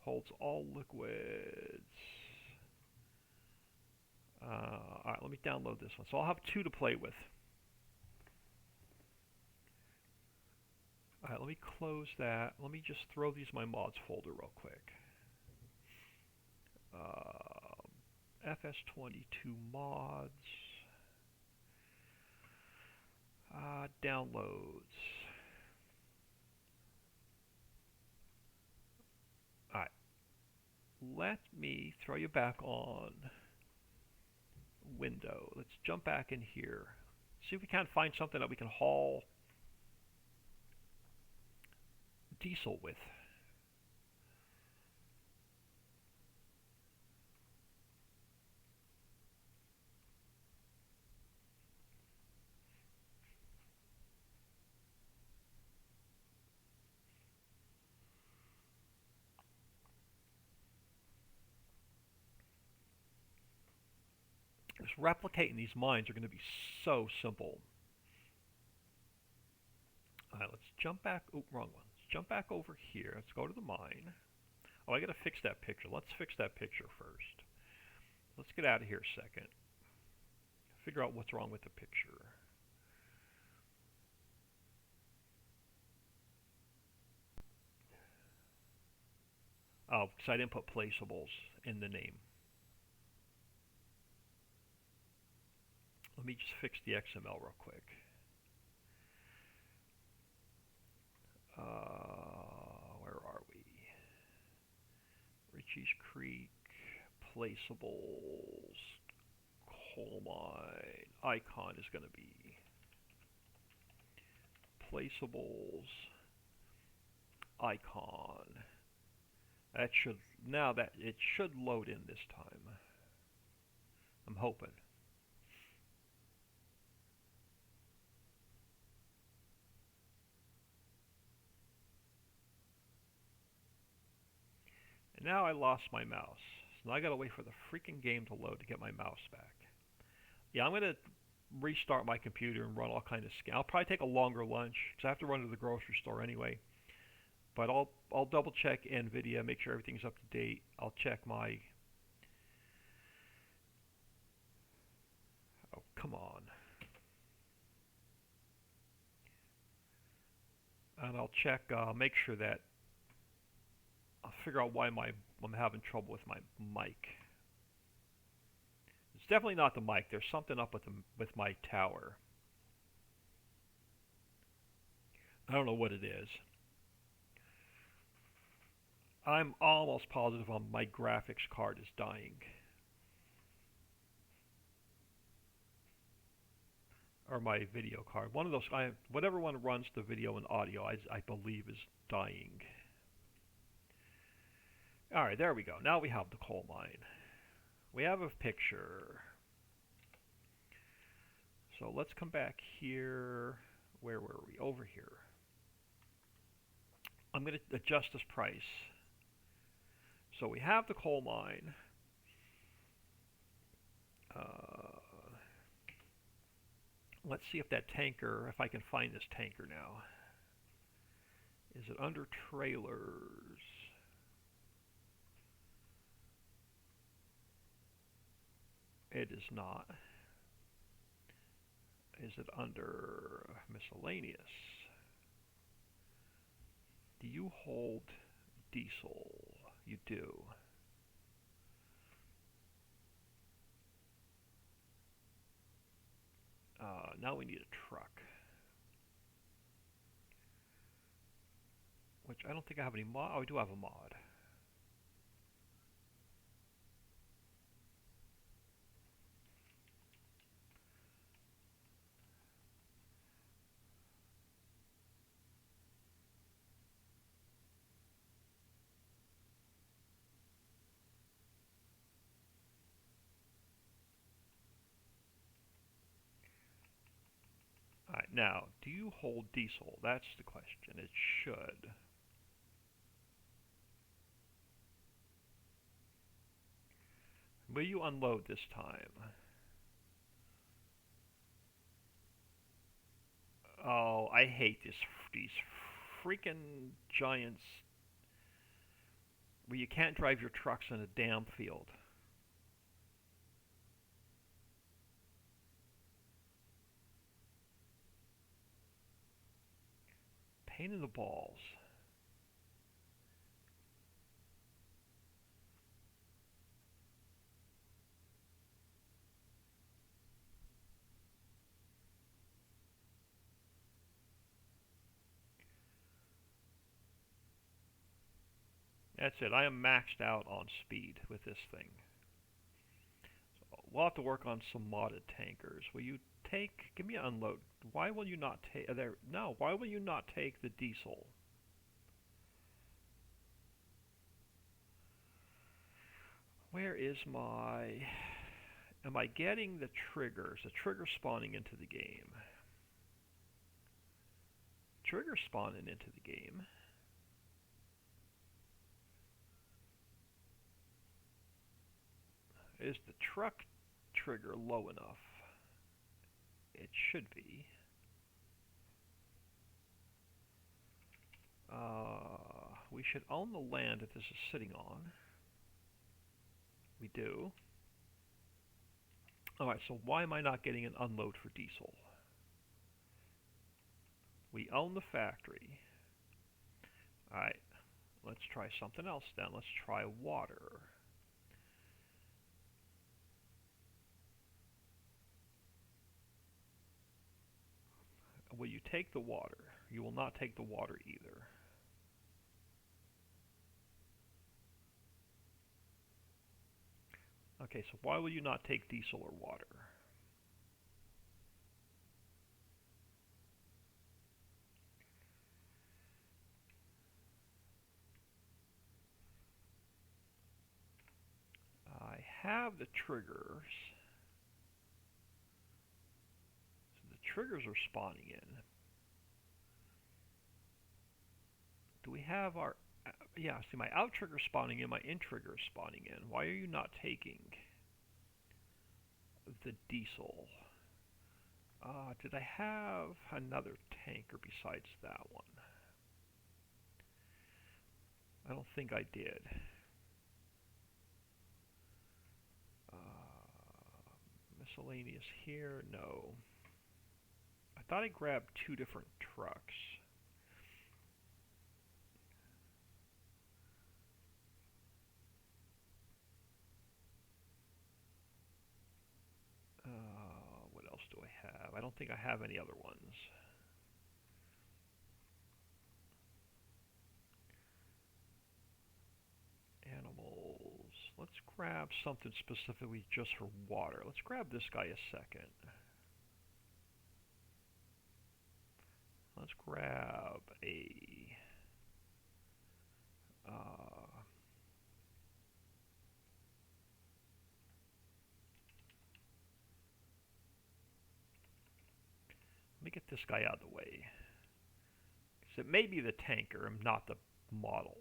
[SPEAKER 1] Holds all liquids. Alright, let me download this one. So I'll have two to play with. Alright, let me close that. Let me just throw these in my mods folder real quick. FS22 mods. Downloads. Alright. Let me throw you back on window. Let's jump back in here. See if we can't find something that we can haul diesel with. Just replicating these mines are going to be so simple. Alright, let's jump back. Oh, wrong one. Let's jump back over here. Let's go to the mine. Oh, I got to fix that picture. Let's fix that picture first. Let's get out of here a second. Figure out what's wrong with the picture. Oh, because I didn't put placeables in the name. Let me just fix the XML real quick. Where are we? Ricci Creek, placeables, coal mine. Icon is going to be placeables, icon. That should, now that it should load in this time. I'm hoping. And now I lost my mouse. So now I gotta wait for the freaking game to load to get my mouse back. Yeah, I'm gonna restart my computer and run all kind of I'll probably take a longer lunch because I have to run to the grocery store anyway. But I'll double check NVIDIA, make sure everything's up to date. I'll check my. Oh, come on. And I'll check, make sure that I'll figure out why I'm having trouble with my mic. It's definitely not the mic. There's something up with my tower. I don't know what it is. I'm almost positive my graphics card is dying. Or my video card. One of those, whatever one runs the video and audio, I believe is dying. Alright, there we go. Now we have the coal mine. We have a picture. So let's come back here. Where were we? Over here. I'm going to adjust this price. So we have the coal mine. Let's see if that tanker, if I can find this tanker now. Is it under trailers? It is not. Is it under miscellaneous? Do you hold diesel? You do. Now we need a truck. Which I don't think I have any mod. Oh, I do have a mod. Now, do you hold diesel? That's the question. It should. Will you unload this time? Oh, I hate these freaking giants where you can't drive your trucks in a damn field. Pain in the balls. That's it. I am maxed out on speed with this thing. So we'll have to work on some modded tankers. Will you take? Give me an unload. Why will you not take? There. No. Why will you not take the diesel? Where is my? Am I getting the triggers? The trigger spawning into the game. Trigger spawning into the game. Is the truck trigger low enough? It should be. We should own the land that this is sitting on. We do. Alright, so why am I not getting an unload for diesel? We own the factory. Alright, let's try something else then. Let's try water. Will you take the water? You will not take the water either. Okay, so why will you not take diesel or water? I have the triggers. So the triggers are spawning in. Do we have our... yeah, see my out trigger spawning in, my in trigger is spawning in. Why are you not taking the diesel? Did I have another tanker besides that one? I don't think I did. Miscellaneous here? No. I thought I grabbed two different trucks. What else do I have? I don't think I have any other ones. Animals. Let's grab something specifically just for water. Let's grab this guy a second. Let's grab a... let me get this guy out of the way. So it may be the tanker, not the model.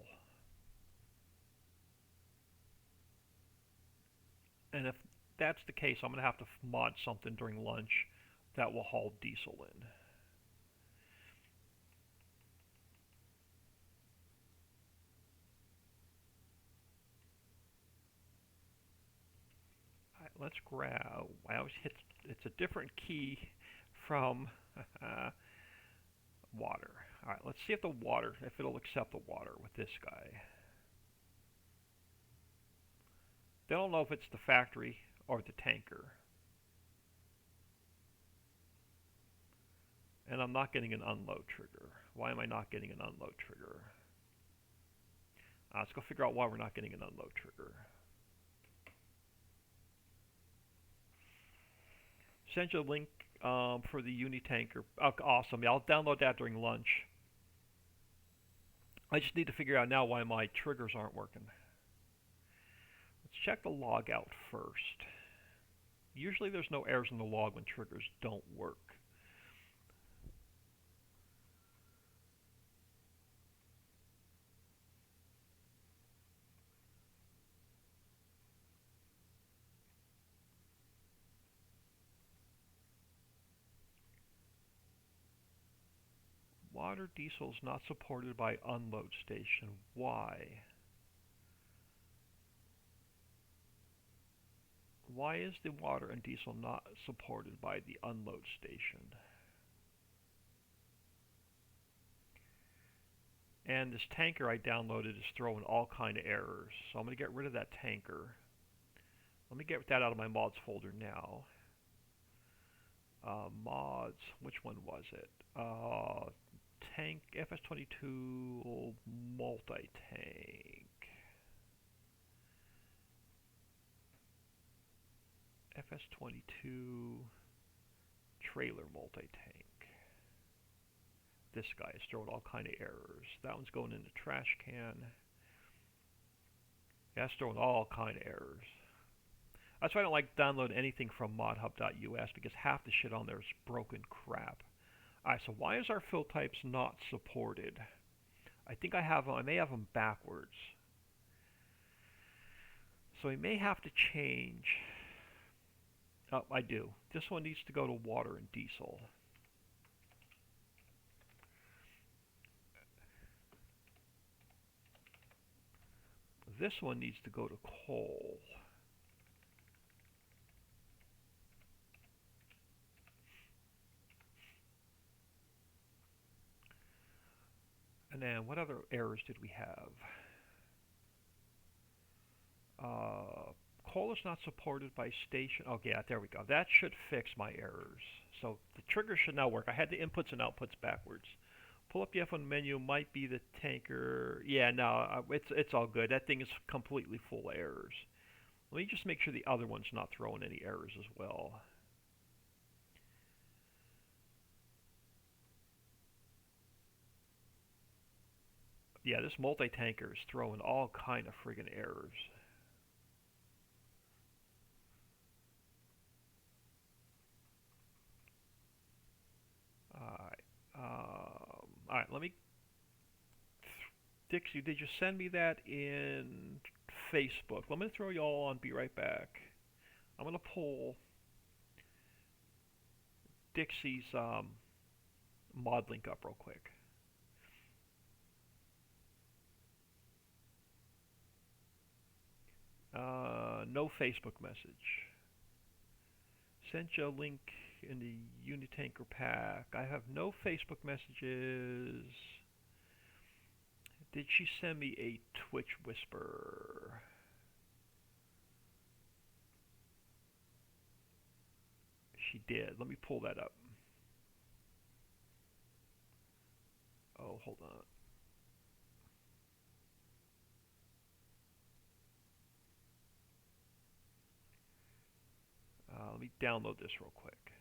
[SPEAKER 1] And if that's the case, I'm going to have to mod something during lunch that will haul diesel in. Alright, let's grab... I always hit... it's a different key from water. Alright, let's see if the water... if it'll accept the water with this guy. They don't know if it's the factory or the tanker. And I'm not getting an unload trigger. Why am I not getting an unload trigger? Let's go figure out why we're not getting an unload trigger. Send you a link for the Unitanker. Oh, awesome. Yeah, I'll download that during lunch. I just need to figure out now why my triggers aren't working. Let's check the log out first. Usually there's no errors in the log when triggers don't work. water diesel is not supported by unload station. Why? Why is the water and diesel not supported by the unload station? And this tanker I downloaded is throwing all kind of errors. So I'm going to get rid of that tanker. Let me get that out of my mods folder now. Mods, which one was it? Tank FS22 multi-tank. FS22 trailer multi-tank. This guy is throwing all kind of errors. That one's going in the trash can. Yeah, that's throwing all kind of errors. That's why I don't like download anything from modhub.us, because half the shit on there is broken crap. Alright, so why is our fill types not supported? I think I may have them backwards. So we may have to change. Oh, I do. This one needs to go to water and diesel. This one needs to go to coal. And then what other errors did we have? Coal is not supported by station. Oh yeah, there we go. That should fix my errors. So the trigger should now work. I had the inputs and outputs backwards. Pull up the F1 menu, might be the tanker. Yeah, no, it's all good. That thing is completely full of errors. Let me just make sure the other one's not throwing any errors as well. Yeah, this multi-tanker is throwing all kind of friggin' errors. Alright, let me... Dixie, did you send me that in Facebook? Let me throw you all on, be right back. I'm going to pull Dixie's mod link up real quick. No Facebook message. Sent you a link in the Unitanker pack. I have no Facebook messages. Did she send me a Twitch whisper? She did. Let me pull that up. Oh, hold on. Let me download this real quick.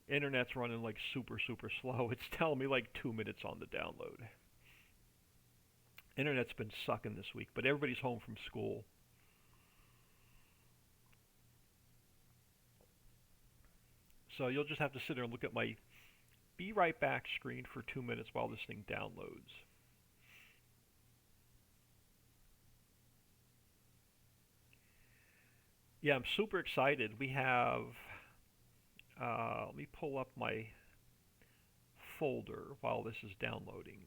[SPEAKER 1] Internet's running like super slow. It's telling me like 2 minutes on the download. Internet's been sucking this week, but everybody's home from school. So you'll just have to sit there and look at my be right back screen for 2 minutes while this thing downloads. Yeah, I'm super excited. We have, let me pull up my folder while this is downloading.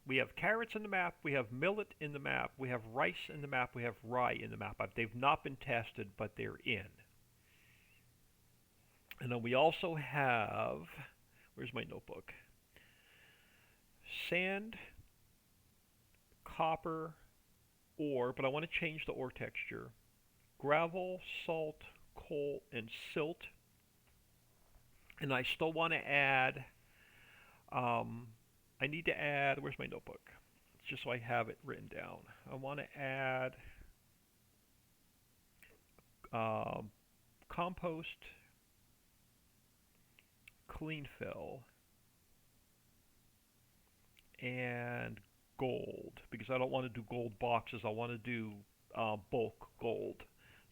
[SPEAKER 1] We have carrots in the map, we have millet in the map, we have rice in the map, we have rye in the map. They've not been tested, but they're in. And then we also have, where's my notebook? Sand, copper, ore, but I want to change the ore texture. Gravel, salt, coal, and silt. And I still want to add, I need to add, where's my notebook? Just so I have it written down. I want to add compost, clean fill, and gold, because I don't want to do gold boxes. I want to do bulk gold.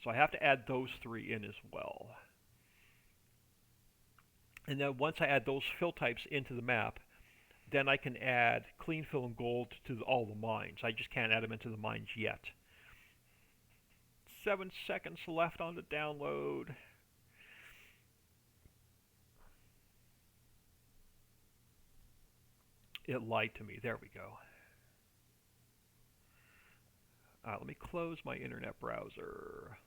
[SPEAKER 1] So I have to add those three in as well. And then once I add those fill types into the map, then I can add clean fill and gold to all the mines. I just can't add them into the mines yet. 7 seconds left on the download. It lied to me. There we go. Let me close my internet browser.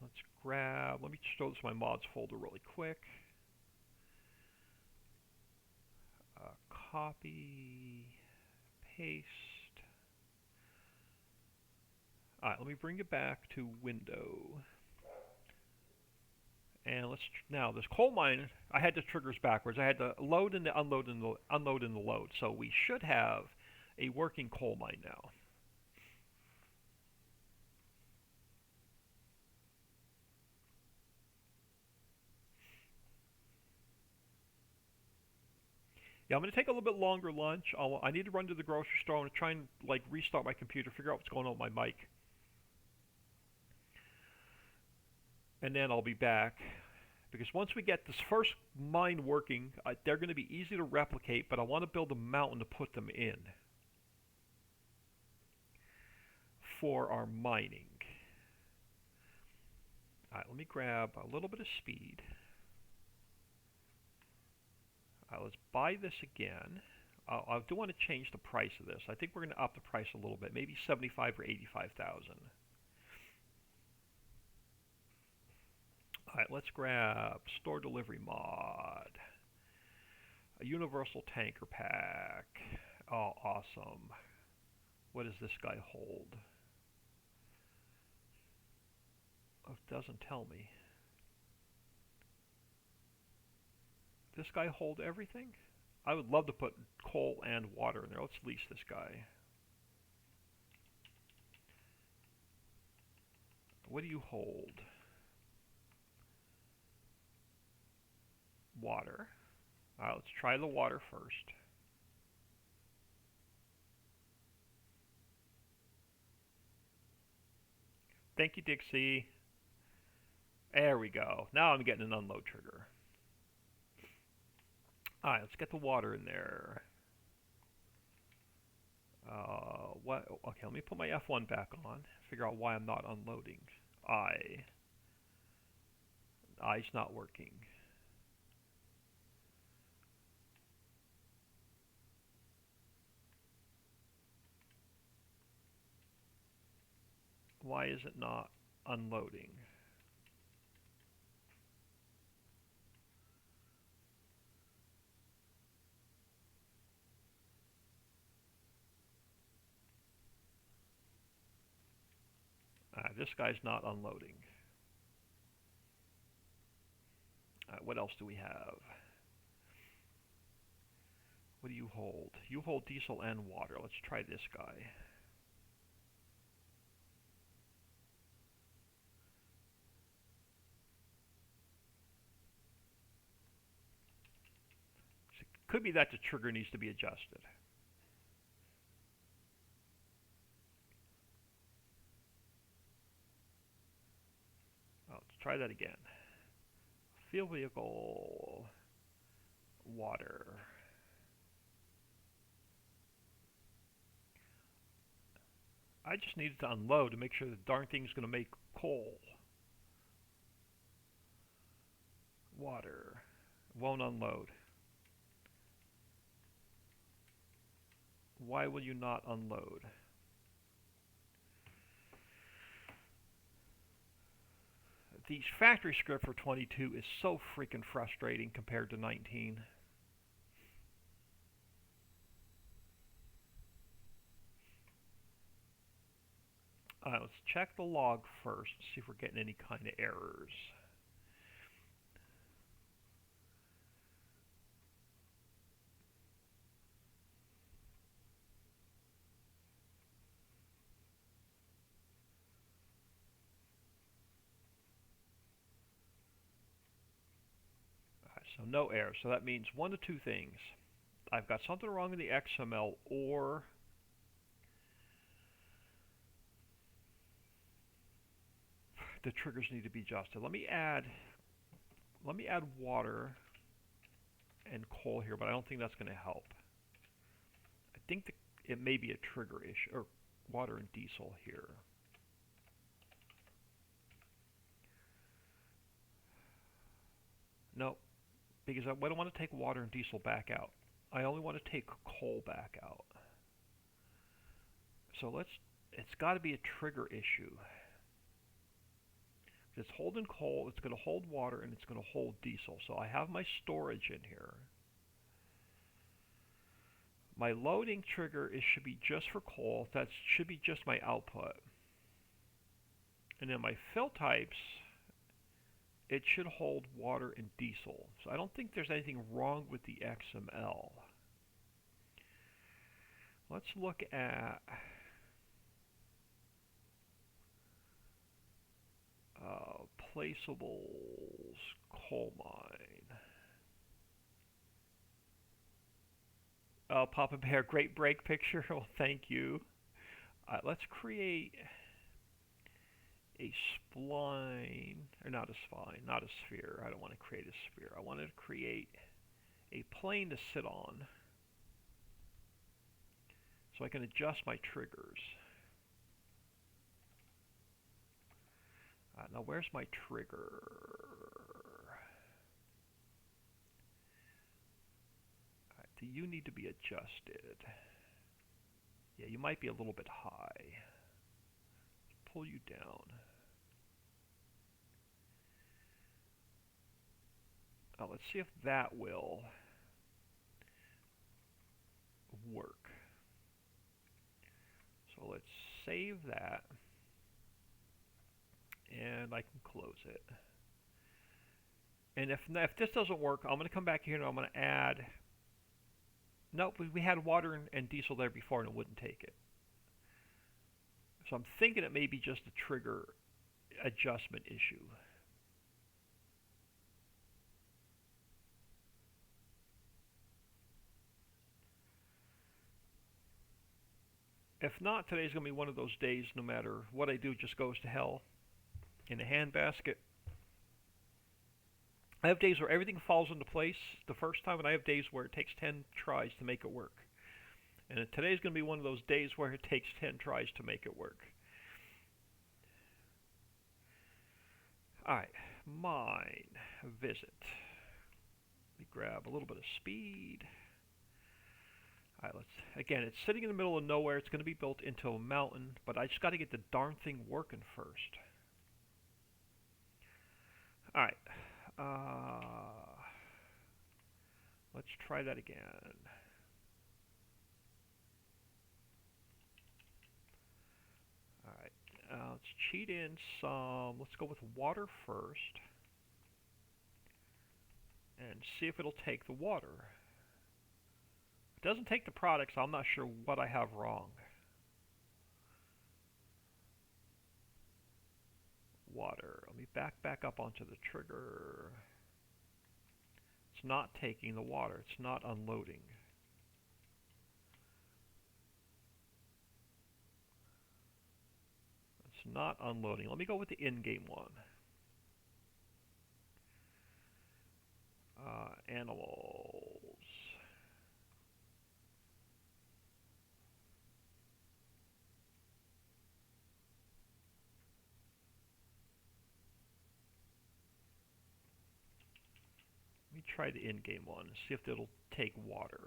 [SPEAKER 1] Let me show this my mods folder really quick. Copy, paste. Alright, let me bring it back to window. And now this coal mine, I had the triggers backwards. I had to load and the unload and the unload and the load. So we should have a working coal mine now. Yeah, I'm going to take a little bit longer lunch. I need to run to the grocery store. I'm going to try and restart my computer, figure out what's going on with my mic. And then I'll be back. Because once we get this first mine working, they're going to be easy to replicate, but I want to build a mountain to put them in for our mining. Alright, let me grab a little bit of speed. Let's buy this again. I do want to change the price of this. I think we're going to up the price a little bit, maybe 75 or 85,000. Alright, let's grab store delivery mod. A universal tanker pack. Oh, awesome. What does this guy hold? Oh, it doesn't tell me. This guy hold everything? I would love to put coal and water in there. Let's lease this guy. What do you hold? Water. Alright, let's try the water first. Thank you, Dixie. There we go. Now I'm getting an unload trigger. Alright, let's get the water in there. Okay, let me put my F1 back on. Figure out why I'm not unloading. I's not working. Why is it not unloading? This guy's not unloading. What else do we have? What do you hold? You hold diesel and water. Let's try this guy. So it could be that the trigger needs to be adjusted. Let's try that again. Field vehicle, water. I just needed to unload to make sure the darn thing's going to make coal. Water. Won't unload. Why will you not unload? The factory script for 22 is so freaking frustrating compared to 19. Let's check the log first, see if we're getting any kind of errors. So no error. So that means one of two things. I've got something wrong in the XML, or the triggers need to be adjusted. Let me add water and coal here, but I don't think that's going to help. think it may be a trigger issue, or water and diesel here. No, because I don't want to take water and diesel back out. I only want to take coal back out. So it's got to be a trigger issue. It's holding coal, it's going to hold water, and it's going to hold diesel. So I have my storage in here. My loading trigger should be just for coal. That should be just my output. And then my fill types, it should hold water and diesel. So I don't think there's anything wrong with the XML. Let's look at placeables coal mine. Papa Bear, great break picture. Well, thank you. Let's create a spline, or not a spline, not a sphere. I don't want to create a sphere. I want to create a plane to sit on so I can adjust my triggers. Now where's my trigger? Do you need to be adjusted? Yeah, you might be a little bit high. Pull you down. Let's see if that will work. So let's save that. And I can close it. And if this doesn't work, I'm going to come back here and I'm going to add... Nope, we had water and diesel there before and it wouldn't take it. So I'm thinking it may be just a trigger adjustment issue. If not, today's going to be one of those days, no matter what I do, it just goes to hell in a handbasket. I have days where everything falls into place the first time, and I have days where it takes 10 tries to make it work. And today's going to be one of those days where it takes 10 tries to make it work. Alright, mine, visit. Let me grab a little bit of speed. Alright, again, it's sitting in the middle of nowhere. It's going to be built into a mountain, but I just got to get the darn thing working first. Alright. Let's try that again. Alright, let's cheat in some, let's go with water first, and see if it'll take the water. If it doesn't take the product, so I'm not sure what I have wrong. Water. Let me back up onto the trigger. It's not taking the water. It's not unloading. It's not unloading. Let me go with the in-game one. Animals. Let me try the in-game one, see if it'll take water.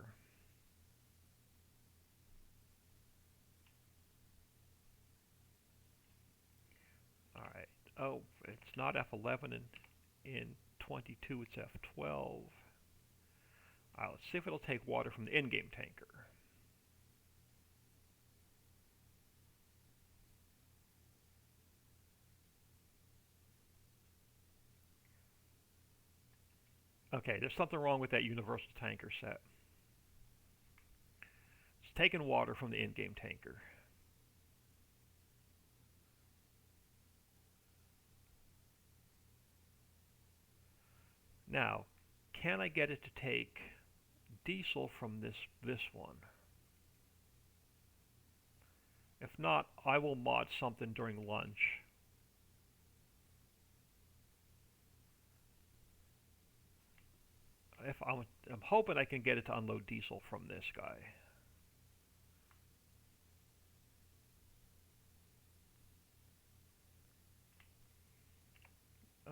[SPEAKER 1] Alright, oh, it's not F11 in 22, it's F12. Alright, let's see if it'll take water from the in-game tanker. Okay, there's something wrong with that universal tanker set. It's taking water from the in-game tanker. Now, can I get it to take diesel from this one? If not, I will mod something during lunch. I'm hoping I can get it to unload diesel from this guy.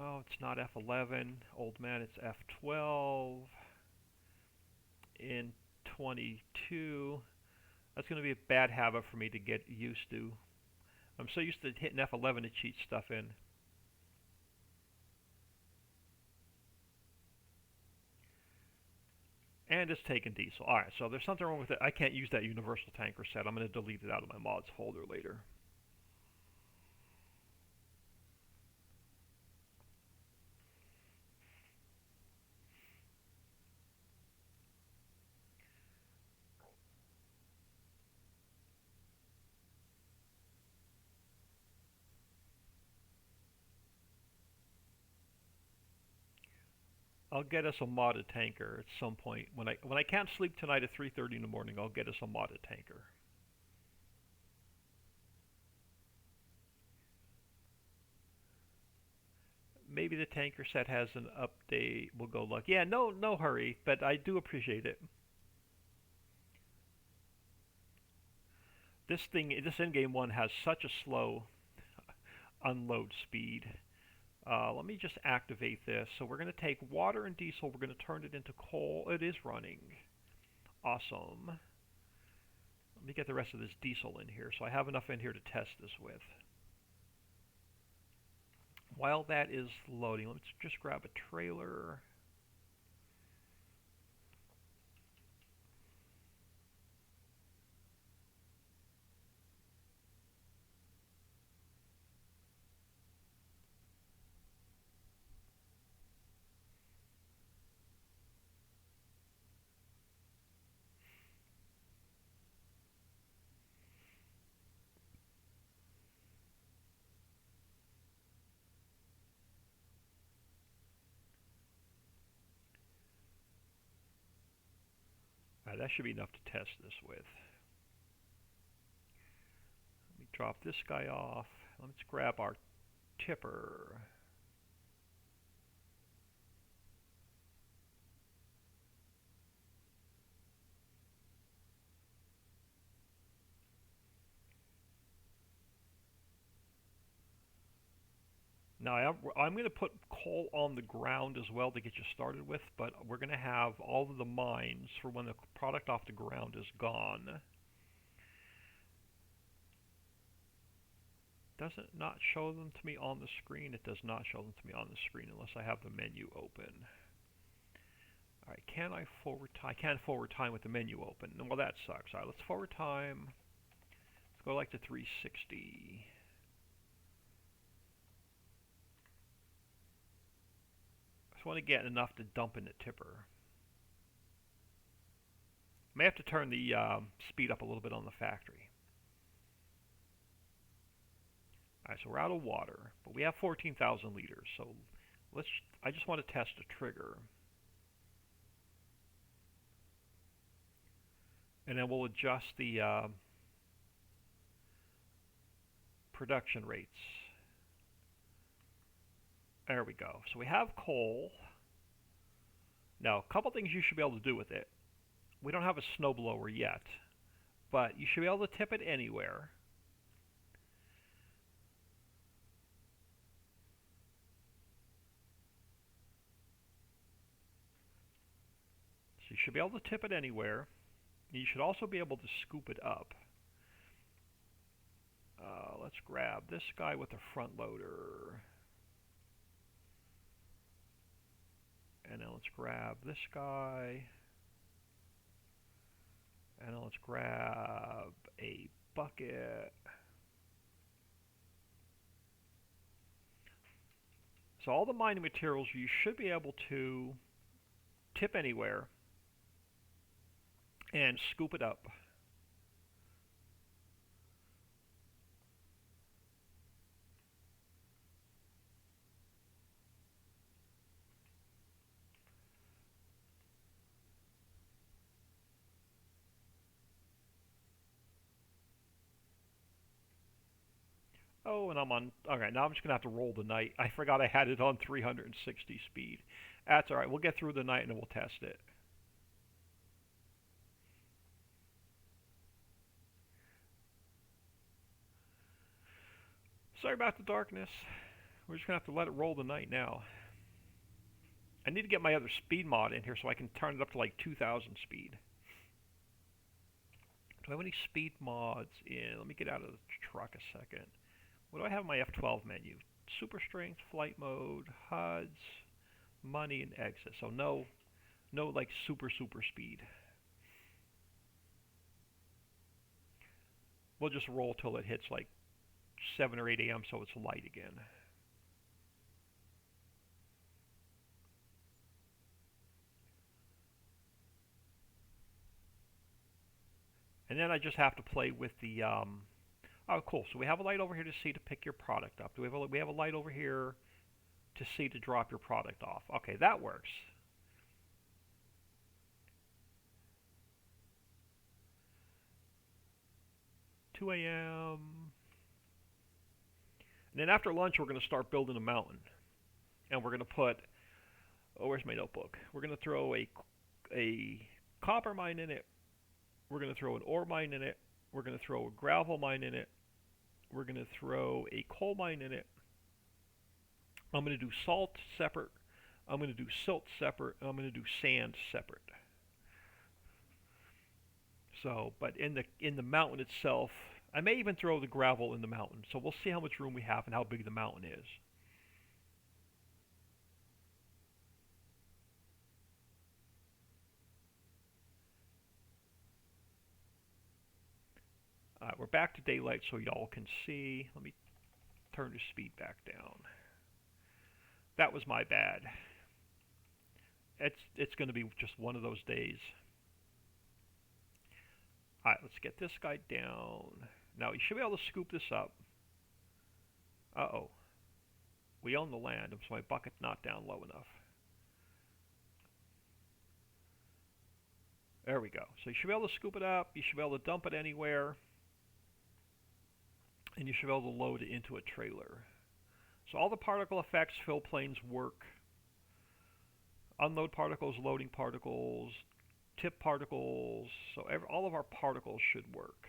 [SPEAKER 1] Oh, it's not F11, old man, it's F12 in 22. That's going to be a bad habit for me to get used to. I'm so used to hitting F11 to cheat stuff in. And it's taking diesel. Alright, so there's something wrong with it. I can't use that universal tanker set. I'm going to delete it out of my mods folder later. I'll get us a modded tanker at some point. When I can't sleep tonight at 3:30 in the morning, I'll get us a modded tanker. Maybe the tanker set has an update. We'll go look. Yeah, no hurry, but I do appreciate it. This in-game one has such a slow unload speed. Let me just activate this. So we're going to take water and diesel. We're going to turn it into coal. It is running. Awesome. Let me get the rest of this diesel in here. So I have enough in here to test this with. While that is loading, let's just grab a trailer. That should be enough to test this with. Let me drop this guy off. Let's grab our tipper. Now I'm going to put coal on the ground as well to get you started with, but we're going to have all of the mines for when the product off the ground is gone. Does it not show them to me on the screen? It does not show them to me on the screen unless I have the menu open. Alright, can I forward time? I can't forward time with the menu open. Well, that sucks. Alright, let's forward time. Let's go like to 360. I just want to get enough to dump in the tipper. May have to turn the speed up a little bit on the factory. Alright, so we're out of water, but we have 14,000 liters, so I just want to test a trigger. And then we'll adjust the production rates. There we go. So we have coal. Now, a couple things you should be able to do with it. We don't have a snowblower yet, but you should be able to tip it anywhere. So you should be able to tip it anywhere. You should also be able to scoop it up. Let's grab this guy with the front loader. And then let's grab this guy. And then let's grab a bucket. So all the mining materials you should be able to tip anywhere and scoop it up. Oh, and I'm on. Okay, now I'm just gonna have to roll the night. I forgot I had it on 360 speed. That's all right. We'll get through the night and then we'll test it. Sorry about the darkness. We're just going to have to let it roll the night now. I need to get my other speed mod in here so I can turn it up to like 2000 speed. Do I have any speed mods in? Let me get out of the truck a second. What do I have in my F12 menu? Super strength, flight mode, HUDs, money, and exit. So no like super speed. We'll just roll till it hits like 7 or 8 a.m. so it's light again. And then I just have to play with the, oh cool, so we have a light over here to see to pick your product up. We have a light over here to see to drop your product off. Okay, that works. Two a.m. And then after lunch we're going to start building a mountain. And we're going to put, oh where's my notebook? We're going to throw a copper mine in it. We're going to throw an ore mine in it. We're going to throw a gravel mine in it. We're going to throw a coal mine in it. I'm going to do salt separate. I'm going to do silt separate. I'm going to do sand separate. So, but in the mountain itself, I may even throw the gravel in the mountain. So we'll see how much room we have and how big the mountain is. We're back to daylight so y'all can see. Let me turn the speed back down. That was my bad. It's going to be just one of those days. Alright, let's get this guy down. Now, you should be able to scoop this up. Uh-oh. We own the land, so my bucket's not down low enough. There we go. So you should be able to scoop it up. You should be able to dump it anywhere. And you should be able to load it into a trailer. So all the particle effects, fill planes work. Unload particles, loading particles, tip particles. So all of our particles should work.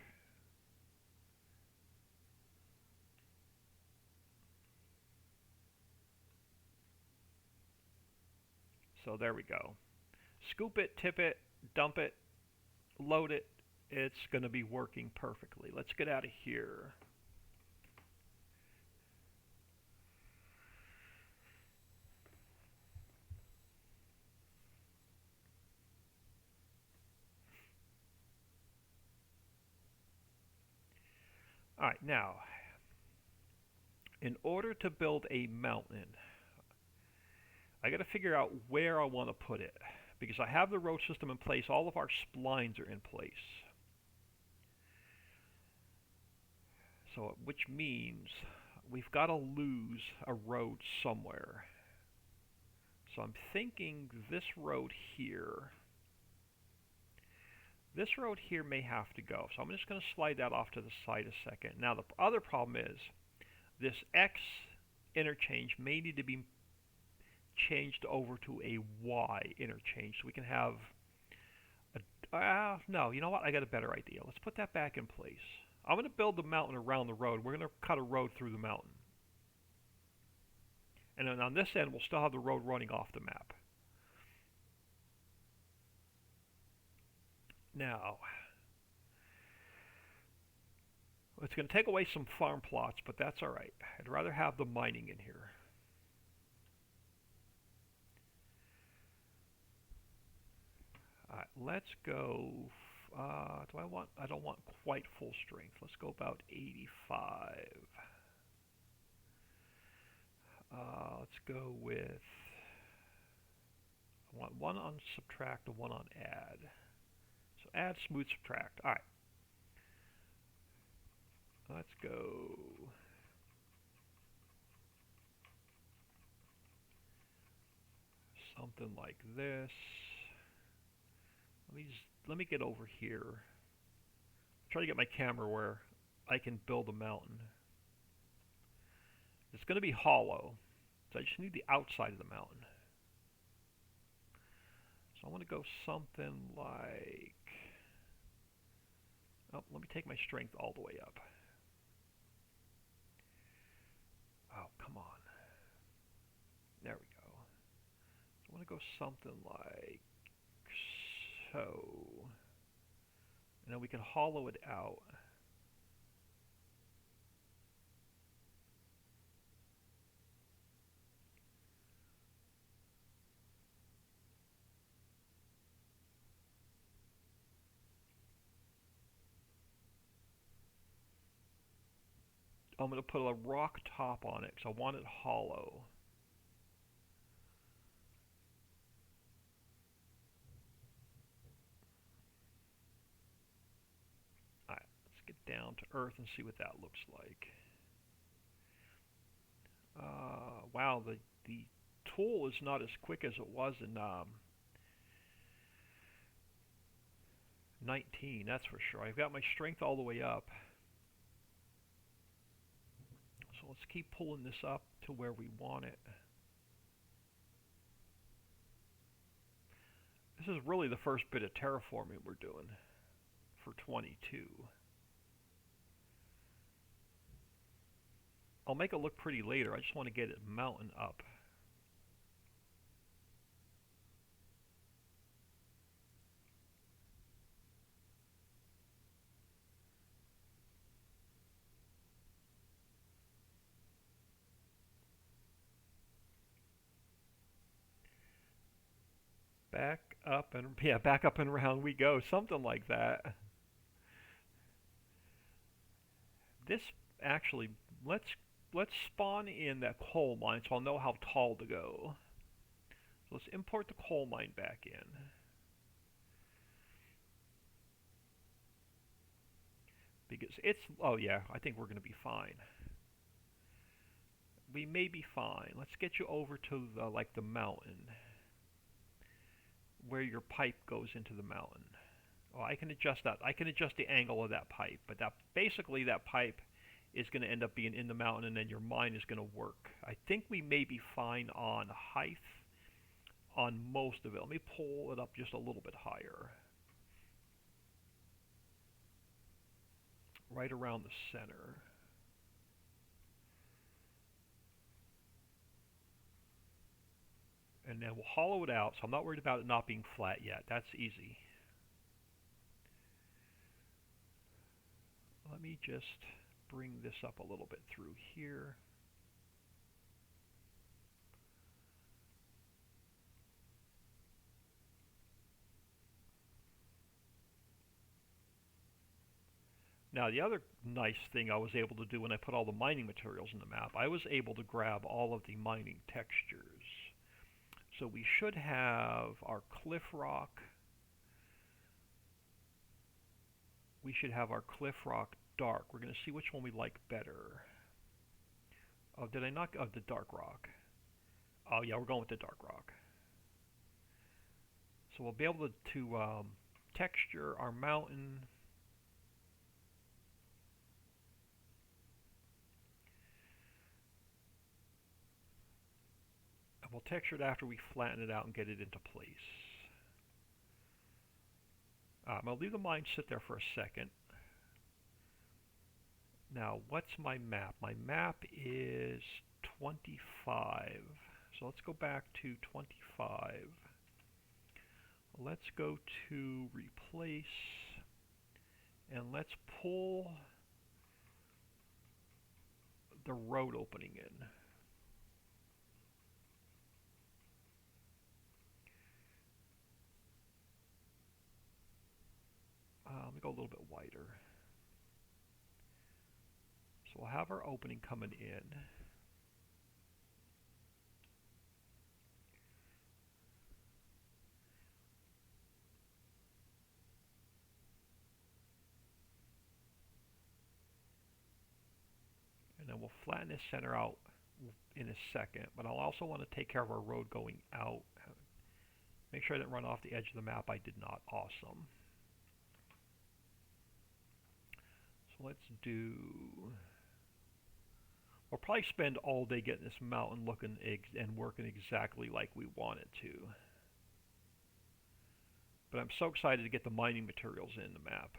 [SPEAKER 1] So there we go. Scoop it, tip it, dump it, load it. It's going to be working perfectly. Let's get out of here. Alright, now, in order to build a mountain, I got to figure out where I want to put it. Because I have the road system in place, all of our splines are in place. So, which means we've got to lose a road somewhere. So I'm thinking this road here. This road here may have to go. So I'm just going to slide that off to the side a second. Now the other problem is this X interchange may need to be changed over to a Y interchange so we can have a, no, you know what? I got a better idea. Let's put that back in place. I'm going to build the mountain around the road. We're going to cut a road through the mountain. And then on this end, we'll still have the road running off the map. Now, it's going to take away some farm plots, but that's alright. I'd rather have the mining in here. Alright, let's go, I don't want quite full strength. Let's go about 85. Let's go with, I want one on subtract and one on add. So add, smooth, subtract. Alright. Let's go. Something like this. Let me get over here. Try to get my camera where I can build a mountain. It's going to be hollow, so I just need the outside of the mountain. So I want to go something like, oh, let me take my strength all the way up. Oh, come on. go something like so. And then we can hollow it out. I'm going to put a rock top on it because I want it hollow. Alright, let's get down to earth and see what that looks like. Wow, the tool is not as quick as it was in 19, that's for sure. I've got my strength all the way up. So let's keep pulling this up to where we want it. This is really the first bit of terraforming we're doing for 22. I'll make it look pretty later. I just want to get it mountain up. Back up and around we go. Something like that. This actually, let's spawn in that coal mine so I'll know how tall to go. So let's import the coal mine back in. Because it's, oh yeah, I think we're going to be fine. We may be fine. Let's get you over to the, like the mountain, where your pipe goes into the mountain. Oh, I can adjust that. I can adjust the angle of that pipe, but that basically that pipe is going to end up being in the mountain, and then your mine is going to work. I think we may be fine on height on most of it. Let me pull it up just a little bit higher. Right around the center. And then we'll hollow it out, so I'm not worried about it not being flat yet. That's easy. Let me just bring this up a little bit through here. Now the other nice thing I was able to do when I put all the mining materials in the map, I was able to grab all of the mining textures. So we should have our cliff rock. We should have our cliff rock dark. We're going to see which one we like better. Oh, did I not? Oh, the dark rock. Oh yeah, we're going with the dark rock. So we'll be able to texture our mountain. And we'll texture it after we flatten it out and get it into place. I'm going to leave the mine sit there for a second. Now, what's my map? My map is 25. So let's go back to 25. Let's go to replace, and let's pull the road opening in. Let me go a little bit wider. So we'll have our opening coming in. And then we'll flatten this center out in a second, but I'll also want to take care of our road going out. Make sure I didn't run off the edge of the map. I did not. Awesome. So let's do... We'll probably spend all day getting this mountain looking and working exactly like we want it to. But I'm so excited to get the mining materials in the map.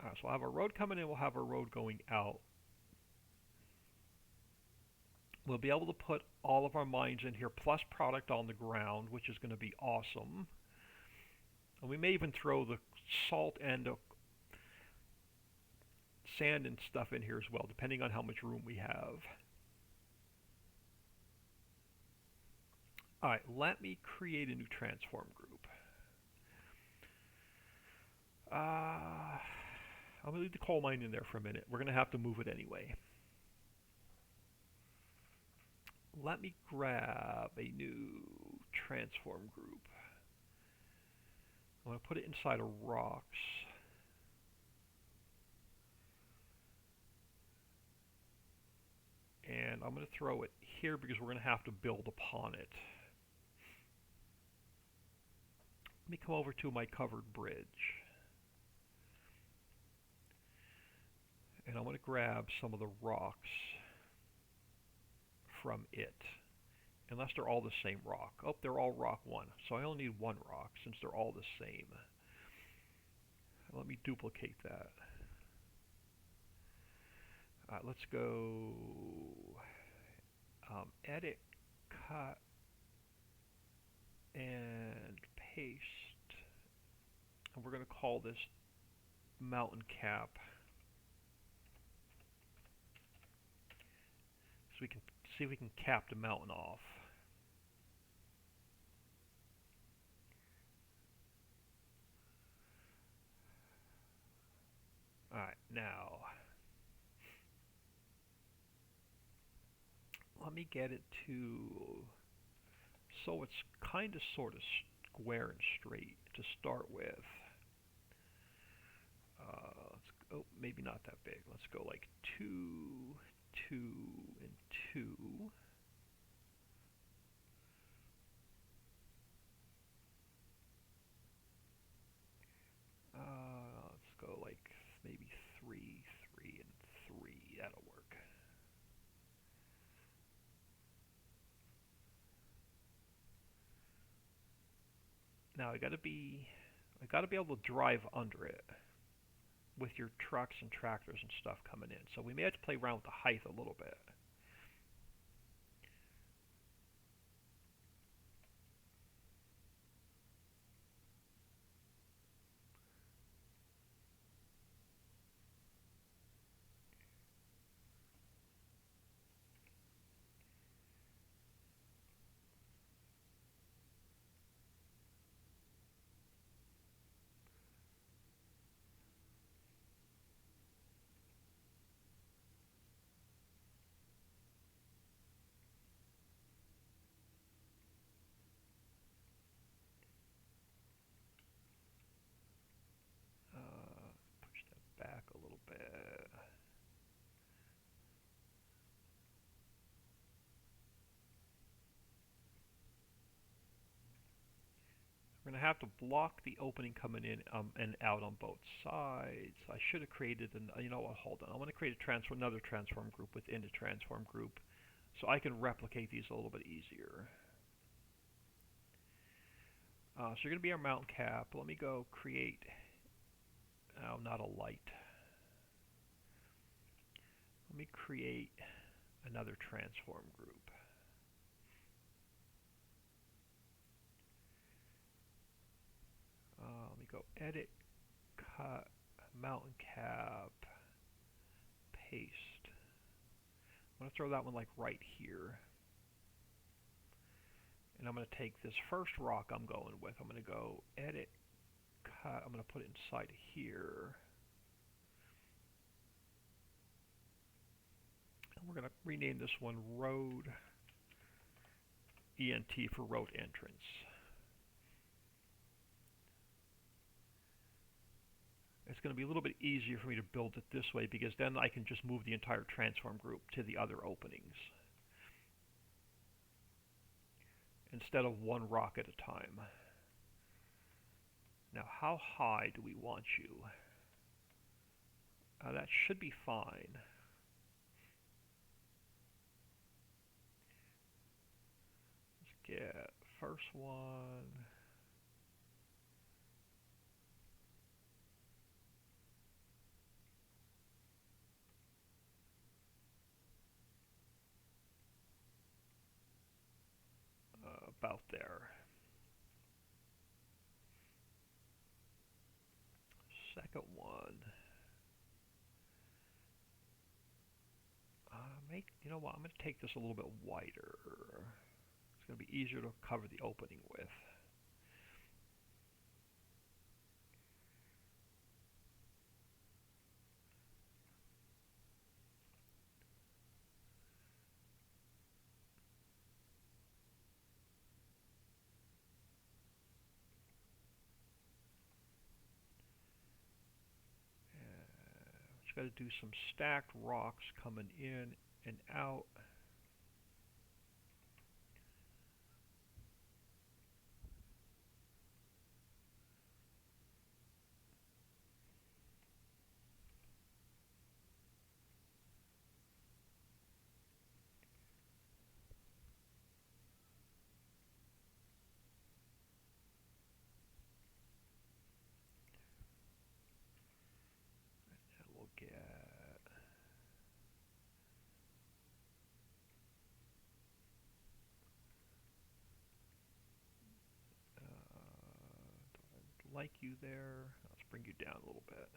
[SPEAKER 1] So we'll have our road coming in, we'll have our road going out. We'll be able to put all of our mines in here plus product on the ground, which is going to be awesome. And we may even throw the salt and sand and stuff in here as well, depending on how much room we have. Alright, let me create a new transform group. I'm going to leave the coal mine in there for a minute. We're going to have to move it anyway. Let me grab a new transform group. I'm going to put it inside of rocks. And I'm going to throw it here because we're going to have to build upon it. Let me come over to my covered bridge. And I'm going to grab some of the rocks from it. Unless they're all the same rock. Oh, they're all rock 1. So I only need 1 rock since they're all the same. Let me duplicate that. Alright, let's go edit, cut, and paste. And we're going to call this mountain cap. So we can see if we can cap the mountain off. Alright, now let me get it to so it's kind of sort of square and straight to start with. Oh, maybe not that big. Let's go like 2, 2, and 2. Let's go like maybe 3, 3, and 3. That'll work. Now I gotta be able to drive under it with your trucks and tractors and stuff coming in. So we may have to play around with the height a little bit. Push that back a little bit. We're going to have to block the opening coming in and out on both sides. I should have created you know what, hold on. I'm going to create another transform group within the transform group so I can replicate these a little bit easier. So you're going to be our mountain cap. Let me go create, not a light. Let me create another transform group. Let me go edit, cut, mountain cap, paste. I'm going to throw that one like right here. And I'm going to take this first rock I'm going with. I'm going to go edit, cut. I'm going to put it inside here. And we're going to rename this one Road, ENT for road entrance. It's going to be a little bit easier for me to build it this way because then I can just move the entire transform group to the other openings instead of one rock at a time. Now, how high do we want you? That should be fine. Let's get first one. there. Second one. You know what? I'm going to take this a little bit wider. It's going to be easier to cover the opening with. Just got to do some stacked rocks coming in and out. And we'll get don't like you there. Let's bring you down a little bit.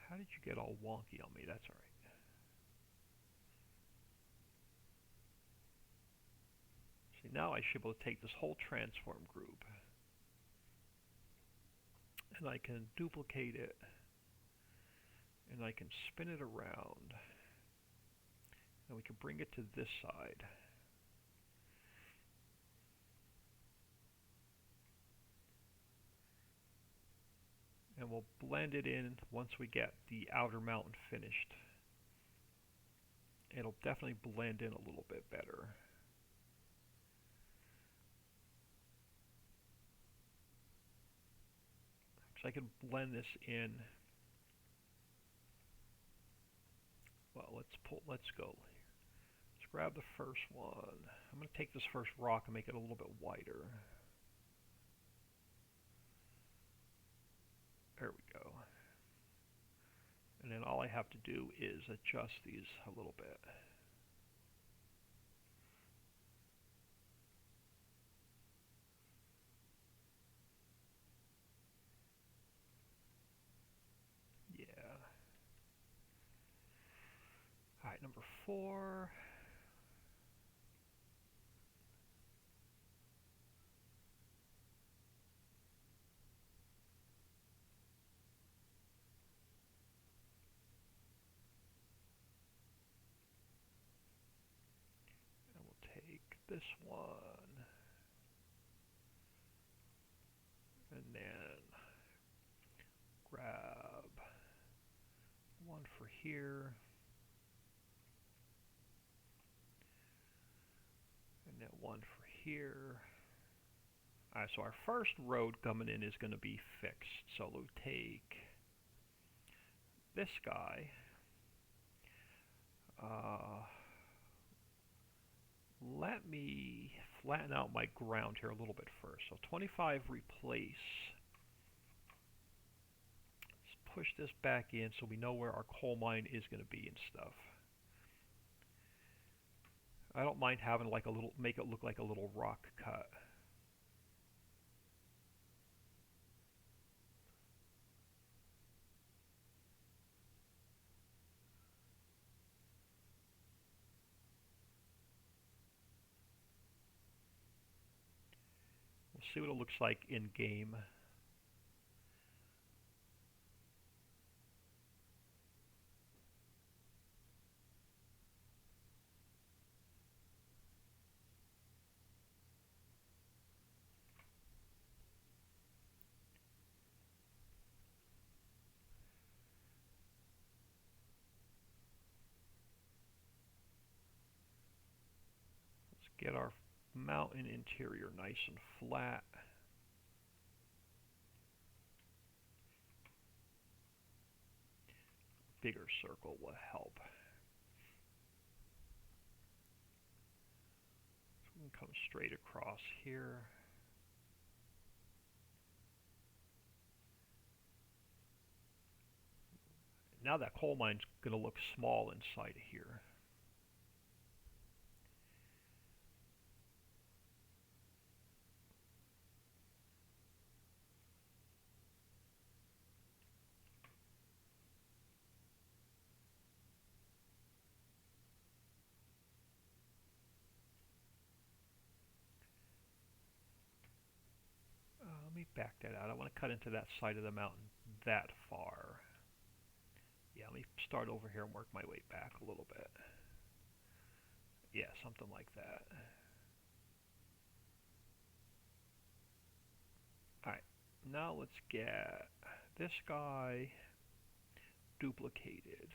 [SPEAKER 1] How did you get all wonky on me? That's all right. See, now I should be able to take this whole transform group and I can duplicate it and I can spin it around and we can bring it to this side. And we'll blend it in once we get the outer mountain finished. It'll definitely blend in a little bit better. So I can blend this in. Well, let's go. Let's grab the first one. I'm going to take this first rock and make it a little bit wider. There we go. And then all I have to do is adjust these a little bit. Yeah. Alright, number 4. And we'll take this one. And then grab one for here. And then one for here. Alright, so our first road coming in is going to be fixed. So we'll take this guy. Let me flatten out my ground here a little bit first. So 25 replace. Let's push this back in so we know where our coal mine is going to be and stuff. I don't mind having like a little, make it look like a little rock cut. We'll see what it looks like in game. Let's get our mountain interior nice and flat. Bigger circle will help. So we can come straight across here. now that coal mine's going to look small inside of here. Let me back that out. I want to cut into that side of the mountain that far. Yeah, let me start over here and work my way back a little bit. Yeah, something like that. Alright, now let's get this guy duplicated.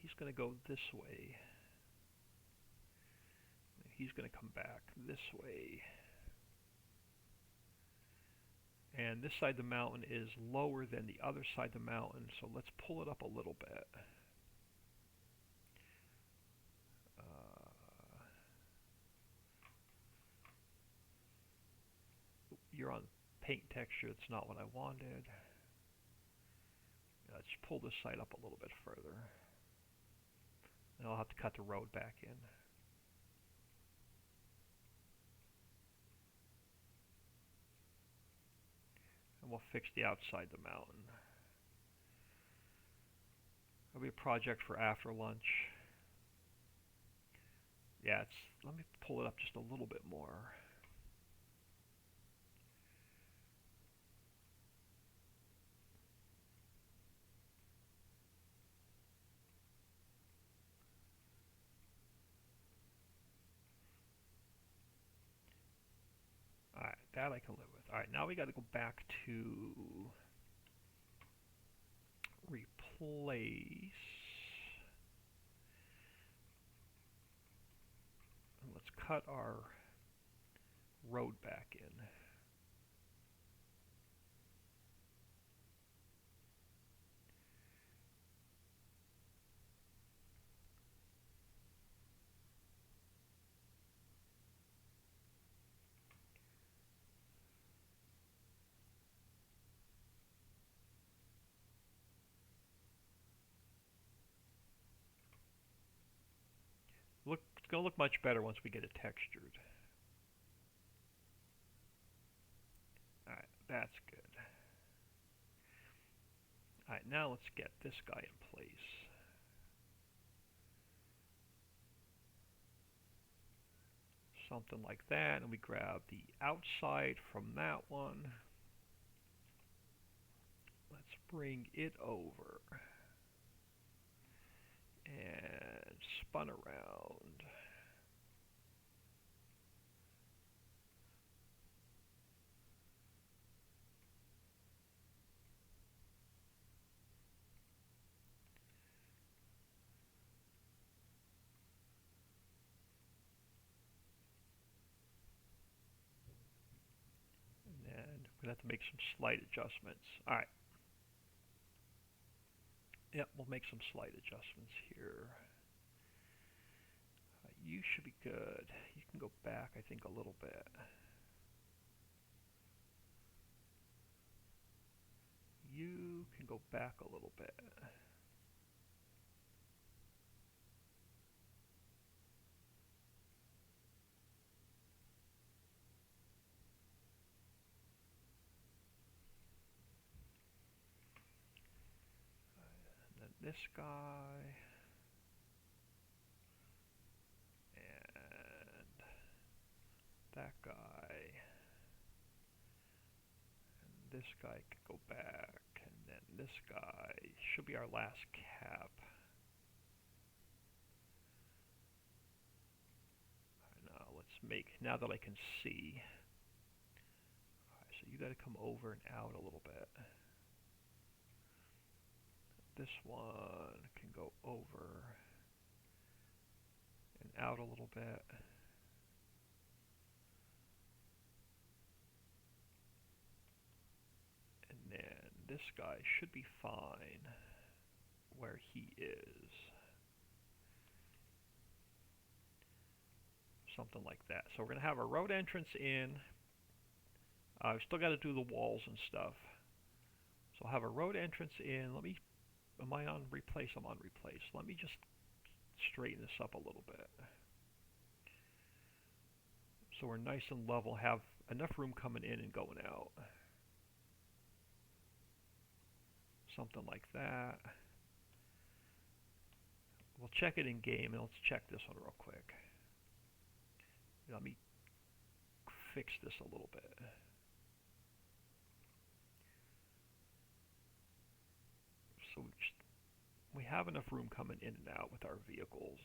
[SPEAKER 1] He's going to go this way. He's going to come back this way. And this side of the mountain is lower than the other side of the mountain, so let's pull it up a little bit. You're on paint texture, it's not what I wanted. Let's pull this side up a little bit further. And I'll have to cut the road back in. And we'll fix the outside of the mountain. It'll be a project for after lunch. Yeah, let me pull it up just a little bit more. Alright, that I can live with. Alright, now we got to go back to replace. And let's cut our road back in. It's going to look much better once we get it textured. Alright, that's good. Alright, now let's get this guy in place. Something like that, and we grab the outside from that one. Let's bring it over. And spun around. And then we're going to have to make some slight adjustments. Alright. Yep, we'll make some slight adjustments here. You should be good. You can go back, I think, a little bit. You can go back a little bit. And then this guy. And that guy. And this guy could go back. And then this guy should be our last cap. Now that I can see. Alright, so you got to come over and out a little bit. This one can go over and out a little bit. And then this guy should be fine where he is. Something like that. So we're going to have our road entrance in. I've still got to do the walls and stuff. So I'll have a road entrance in. Am I on replace? I'm on replace. Let me just straighten this up a little bit. So we're nice and level, have enough room coming in and going out. Something like that. We'll check it in game, and let's check this one real quick. Let me fix this a little bit. So we have enough room coming in and out with our vehicles.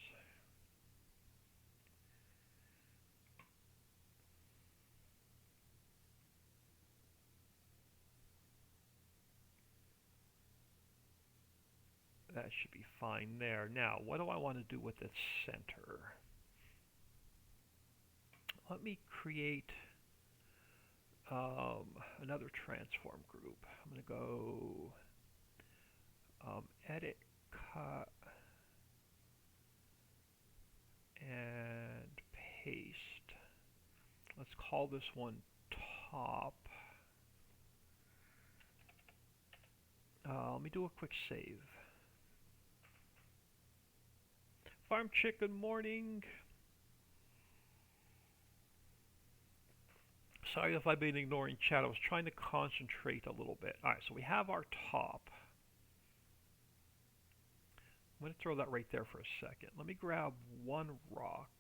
[SPEAKER 1] That should be fine there. Now, what do I want to do with the center? Let me create another transform group. I'm going to go edit, cut, and paste. Let's call this one top. Let me do a quick save. Farm Chick, good morning. Sorry if I've been ignoring chat. I was trying to concentrate a little bit. Alright, so we have our top. I'm going to throw that right there for a second. Let me grab one rock.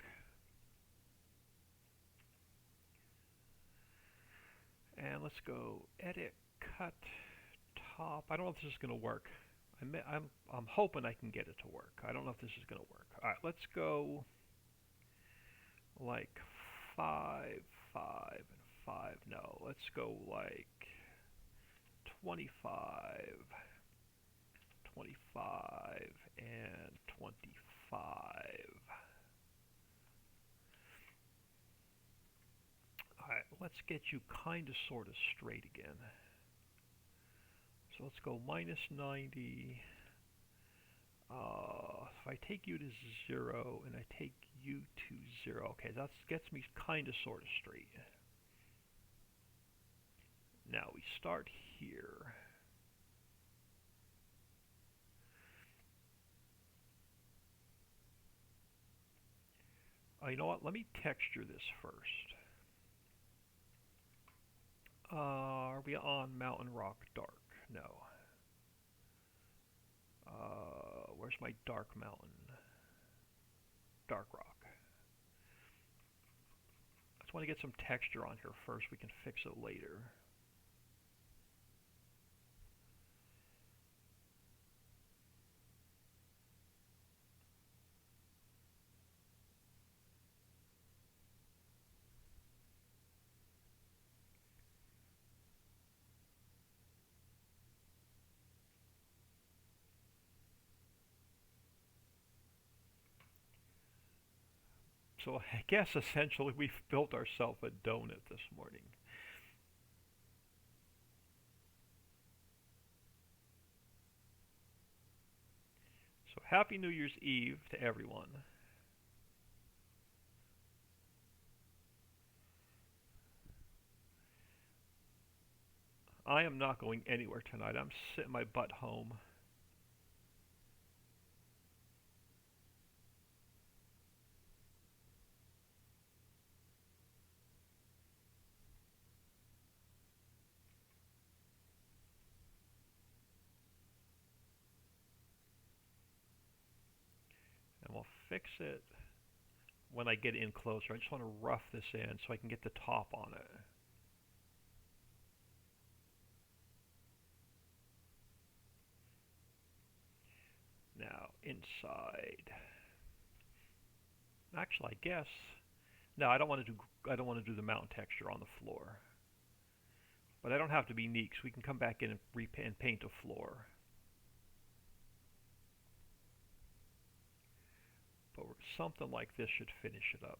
[SPEAKER 1] And let's go edit, cut, top. I don't know if this is going to work. I'm hoping I can get it to work. I don't know if this is going to work. Alright, let's go like 5, 5, and 5. No, let's go like 25, 25, and 25. Alright, let's get you kind of sort of straight again. So let's go minus 90. If I take you to 0 and I take you to 0, okay, that gets me kind of sort of straight. Now we start here. You know what? Let me texture this first. Are we on Mountain Rock Dark? No. Where's my Dark Mountain? Dark Rock. I just want to get some texture on here first. We can fix it later. So I guess essentially we've built ourselves a donut this morning. So Happy New Year's Eve to everyone. I am not going anywhere tonight. I'm sitting my butt home. And we'll fix it when I get in closer. I just want to rough this in so I can get the top on it. Now inside. Actually, I guess no. I don't want to do the mountain texture on the floor. But I don't have to be neat, so we can come back in and paint a floor. But something like this should finish it up.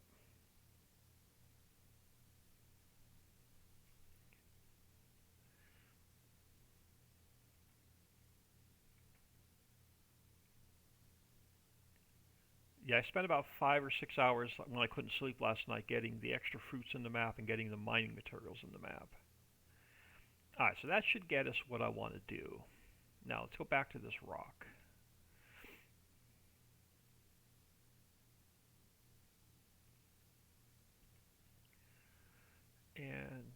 [SPEAKER 1] Yeah, I spent about 5 or 6 hours when I couldn't sleep last night getting the extra fruits in the map and getting the mining materials in the map. Alright, so that should get us what I want to do. Now let's go back to this rock. And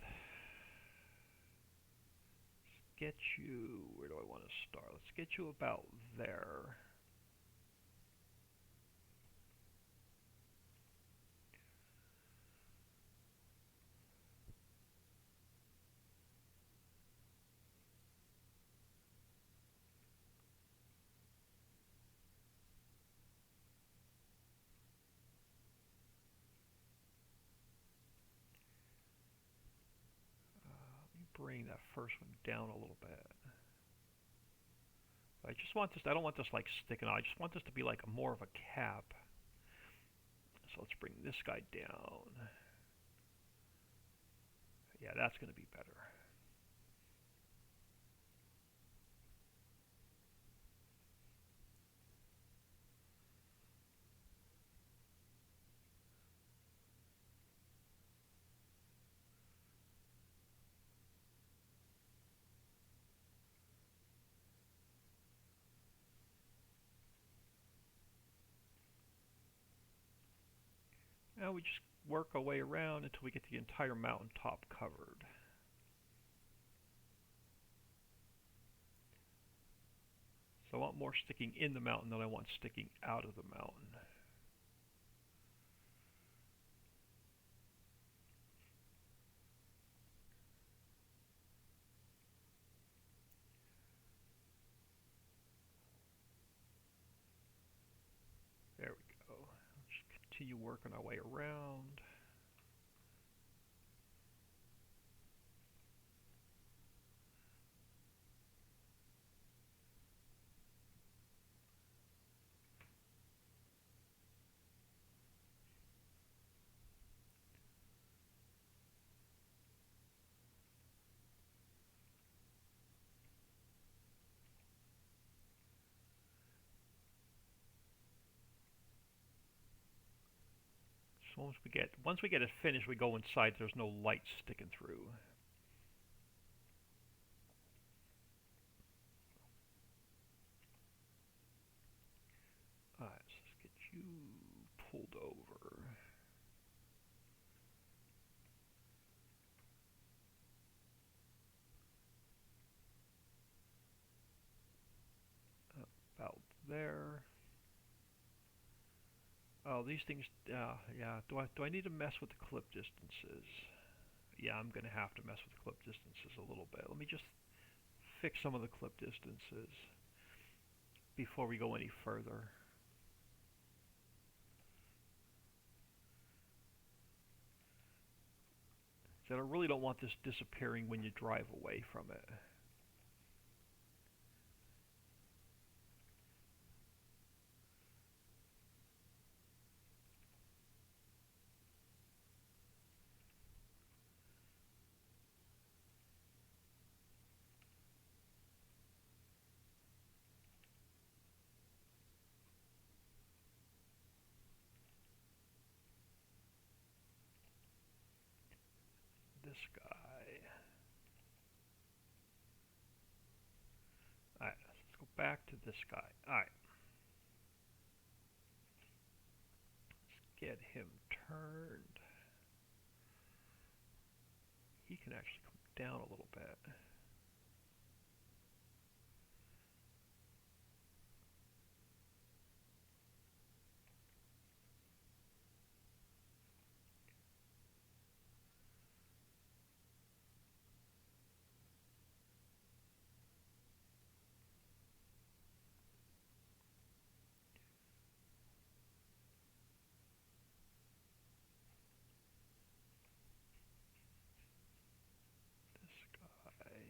[SPEAKER 1] get you, where do I want to start? Let's get you about there. Let me bring that first one down a little bit. I just want this, I don't want this like sticking out. I just want this to be like more of a cap. So let's bring this guy down. Yeah, that's going to be better. Now we just work our way around until we get the entire mountaintop covered. So I want more sticking in the mountain than I want sticking out of the mountain. There we go. Just continue working our way around. So once we get it finished, we go inside. There's no light sticking through. Alright, so let's get you pulled over. About there. Oh, these things, yeah. Do I need to mess with the clip distances? Yeah, I'm going to have to mess with the clip distances a little bit. Let me just fix some of the clip distances before we go any further. So I really don't want this disappearing when you drive away from it. This guy. Alright, let's go back to this guy. Alright. Let's get him turned. He can actually come down a little bit. This guy.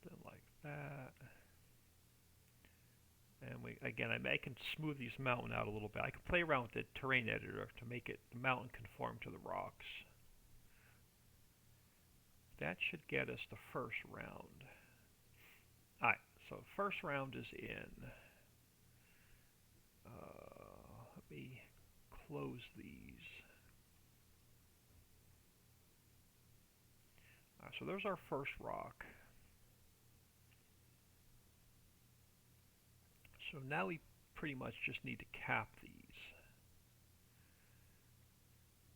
[SPEAKER 1] something like that. And I can smooth these mountain out a little bit. I can play around with the terrain editor to make the mountain conform to the rocks. That should get us the first round. Alright, so first round is in. Let me close these. Alright, so there's our first rock. So now we pretty much just need to cap these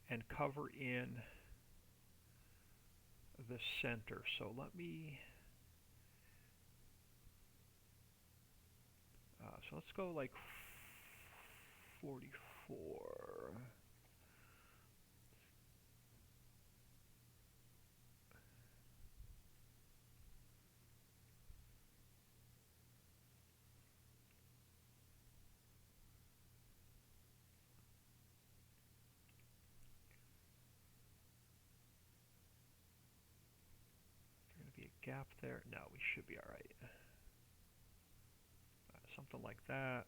[SPEAKER 1] and cover in the center. So let me, so let's go like 44. Be a gap there. No, we should be alright. Something like that.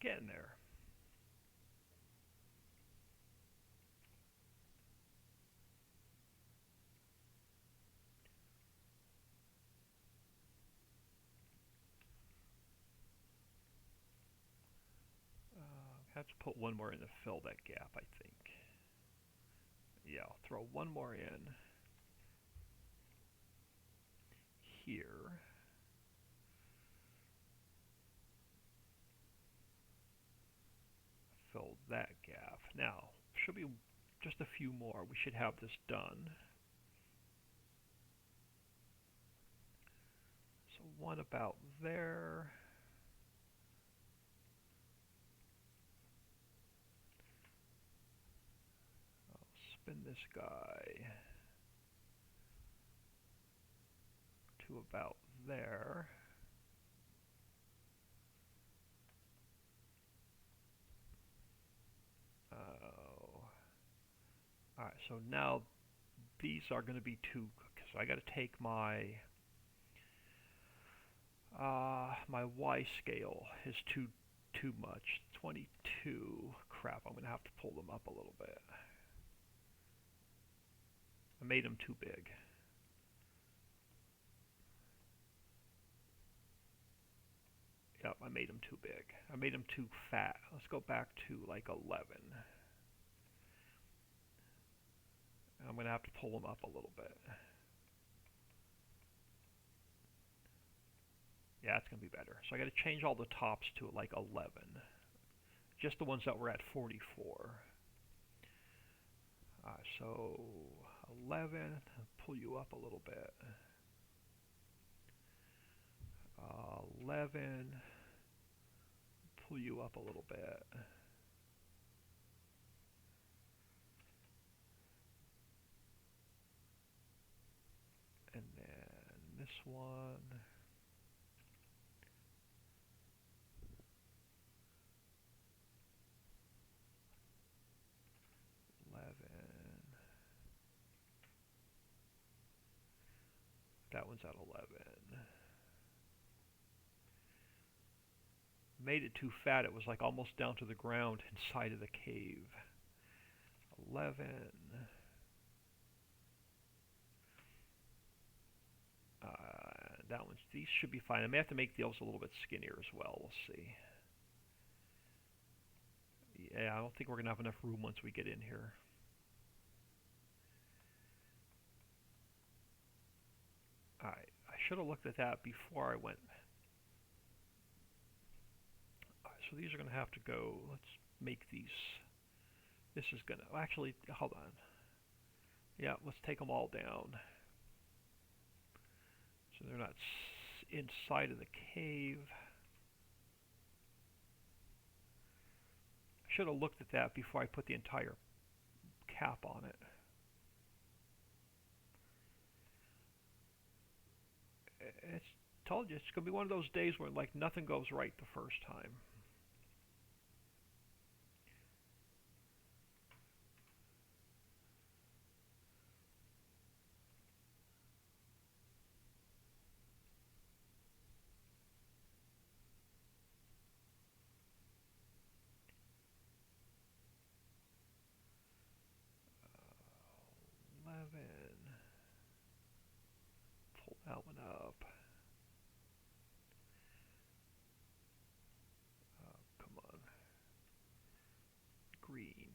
[SPEAKER 1] Getting there. Have to put one more in to fill that gap, I think. Yeah, I'll throw one more in here. Fill that gap. Now, should be just a few more. We should have this done. So one about there. Spin this guy to about there. Alright, so now these are going to be too, so I got to take my my Y scale is too much. 22. Crap, I'm going to have to pull them up a little bit. I made them too big. Yep, I made them too big. I made them too fat. Let's go back to like 11. I'm going to have to pull them up a little bit. Yeah, it's going to be better. So I got to change all the tops to like 11. Just the ones that were at 44. So 11, pull you up a little bit. 11, pull you up a little bit. And then this one. That one's at 11. Made it too fat. It was like almost down to the ground inside of the cave. 11. That one's. These should be fine. I may have to make those a little bit skinnier as well. We'll see. Yeah, I don't think we're gonna have enough room once we get in here. should have looked at that before I went. So these are going to have to go. Let's make these. This is going to actually hold on. Yeah, let's take them all down. So they're not inside of the cave. I should have looked at that before I put the entire cap on it. It's told you it's going to be one of those days where like nothing goes right the first time. 11. Pull that one up. Come on. Green.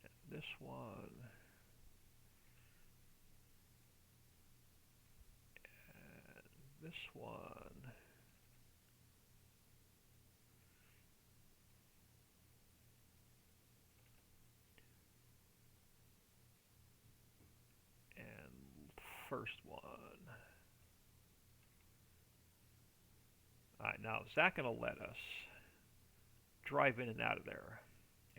[SPEAKER 1] And this one. And this one. And first one. Alright, now is that going to let us drive in and out of there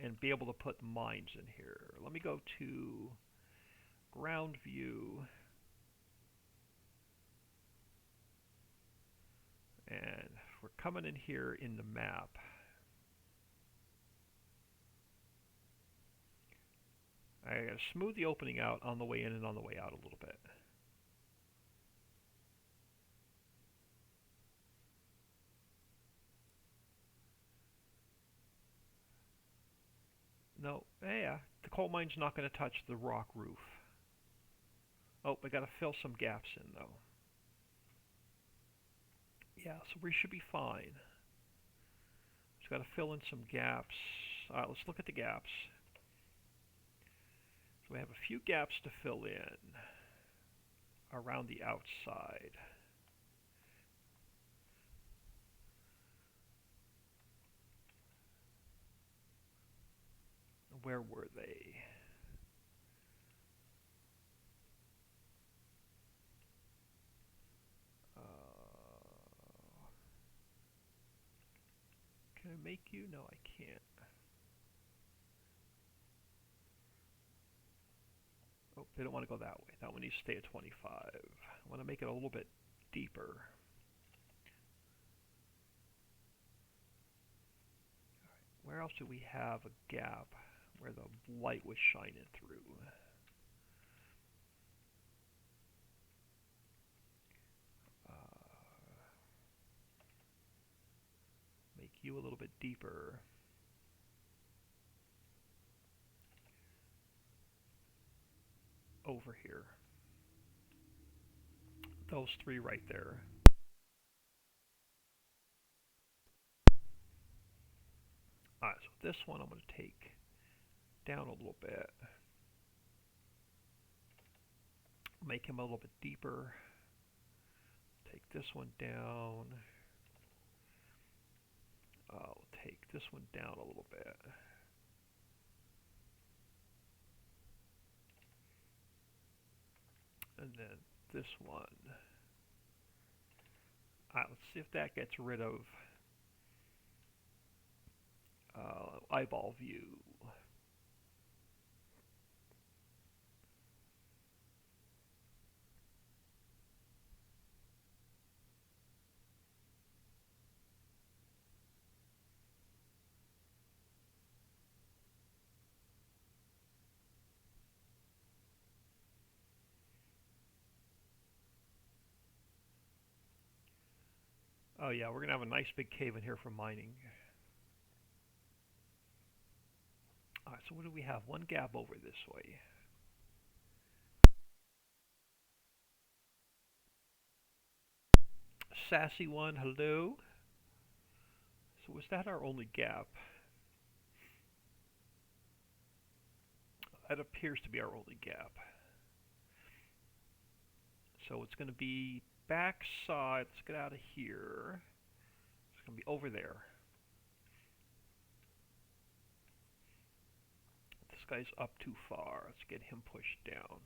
[SPEAKER 1] and be able to put mines in here? Let me go to ground view, and we're coming in here in the map. I gotta smooth the opening out on the way in and on the way out a little bit. No, yeah, the coal mine's not going to touch the rock roof. Oh, we got to fill some gaps in though. Yeah, so we should be fine. Just got to fill in some gaps. Alright, let's look at the gaps. So we have a few gaps to fill in around the outside. Where were they? Can I make you? No, I can't. Oh, they don't want to go that way. That one needs to stay at 25. I want to make it a little bit deeper. All right, where else do we have a gap where the light was shining through? Make you a little bit deeper. Over here. Those three right there. Alright, so this one I'm going to take down a little bit. Make him a little bit deeper. Take this one down. I'll take this one down a little bit. And then this one. Alright, let's see if that gets rid of eyeball view. Oh yeah, we're going to have a nice big cave in here for mining. Alright, so what do we have? One gap over this way. Sassy one, hello? So was that our only gap? That appears to be our only gap. so it's going to be backside. Let's get out of here. It's going to be over there. This guy's up too far. Let's get him pushed down.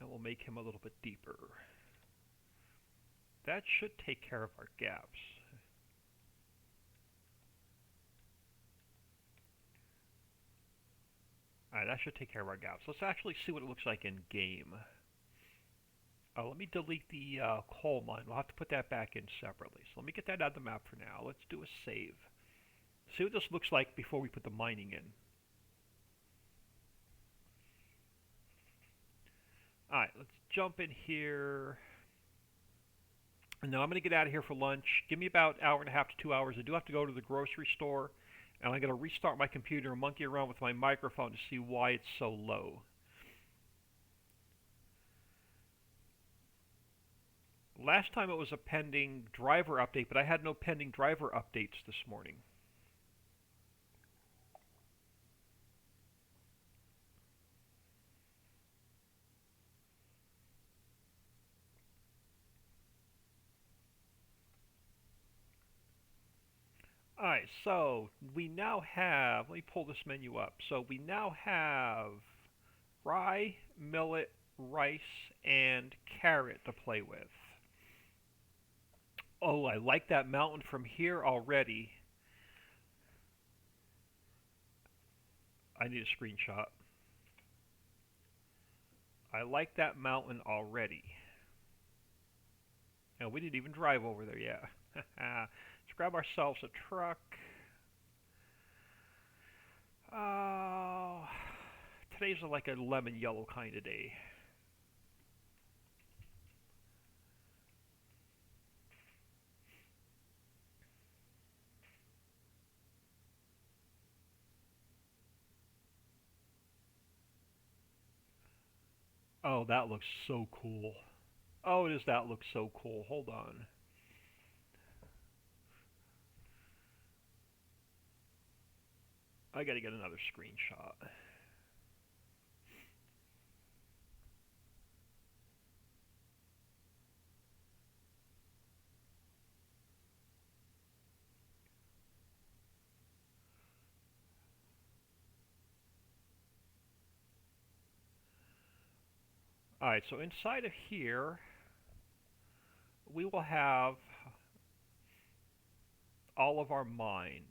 [SPEAKER 1] And we'll make him a little bit deeper. That should take care of our gaps. Alright, that should take care of our gaps. Let's actually see what it looks like in game. Let me delete the coal mine. We'll have to put that back in separately. So let me get that out of the map for now. Let's do a save. See what this looks like before we put the mining in. Alright, let's jump in here. And now I'm going to get out of here for lunch. Give me about an hour and a half to 2 hours. I do have to go to the grocery store. And I'm going to restart my computer and monkey around with my microphone to see why it's so low. Last time it was a pending driver update, but I had no pending driver updates this morning. Alright, so we now have, let me pull this menu up. So we now have rye, millet, rice, and carrot to play with. Oh, I like that mountain from here already. I need a screenshot. I like that mountain already. And we didn't even drive over there yet. Let's grab ourselves a truck. Today's like a lemon yellow kind of day. Oh, that looks so cool. Oh, does that look so cool? Hold on. I gotta get another screenshot. Alright, so inside of here, we will have all of our mines.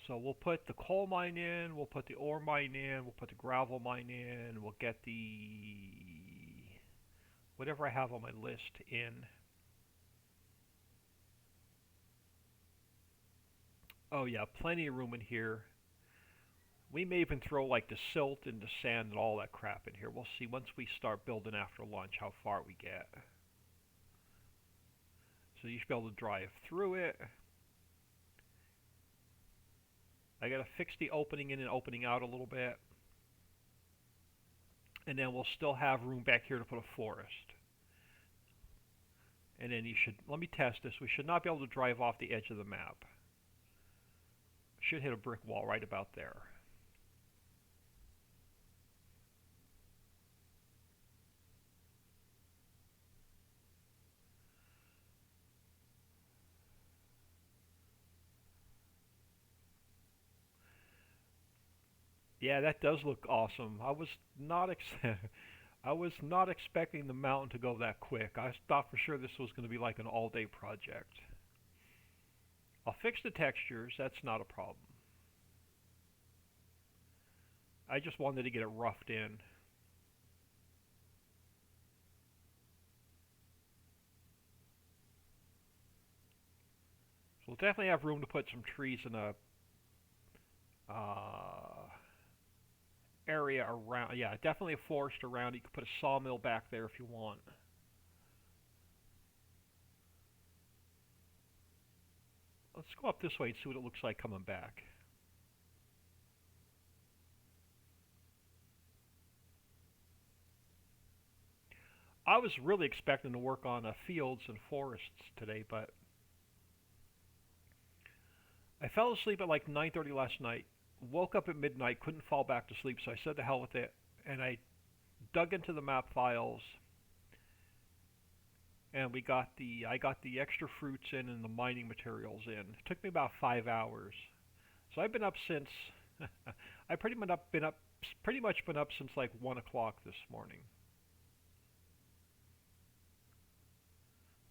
[SPEAKER 1] So we'll put the coal mine in, we'll put the ore mine in, we'll put the gravel mine in, we'll get the whatever I have on my list in. Oh yeah, plenty of room in here. We may even throw like the silt and the sand and all that crap in here. We'll see once we start building after lunch how far we get. So you should be able to drive through it. I gotta fix the opening in and opening out a little bit. And then we'll still have room back here to put a forest. And then you should, let me test this, we should not be able to drive off the edge of the map. Should hit a brick wall right about there. Yeah, that does look awesome. I was not expecting the mountain to go that quick. I thought for sure this was going to be like an all-day project. I'll fix the textures, that's not a problem. I just wanted to get it roughed in. So we'll definitely have room to put some trees in a area around. Yeah, definitely a forest around. You could put a sawmill back there if you want. Let's go up this way and see what it looks like coming back. I was really expecting to work on fields and forests today, but I fell asleep at like 9:30 last night, woke up at midnight, couldn't fall back to sleep, so I said to hell with it, and I dug into the map files, and I got the extra fruits in and the mining materials in. It took me about 5 hours. So I've been up since I pretty much been up since like 1 o'clock this morning.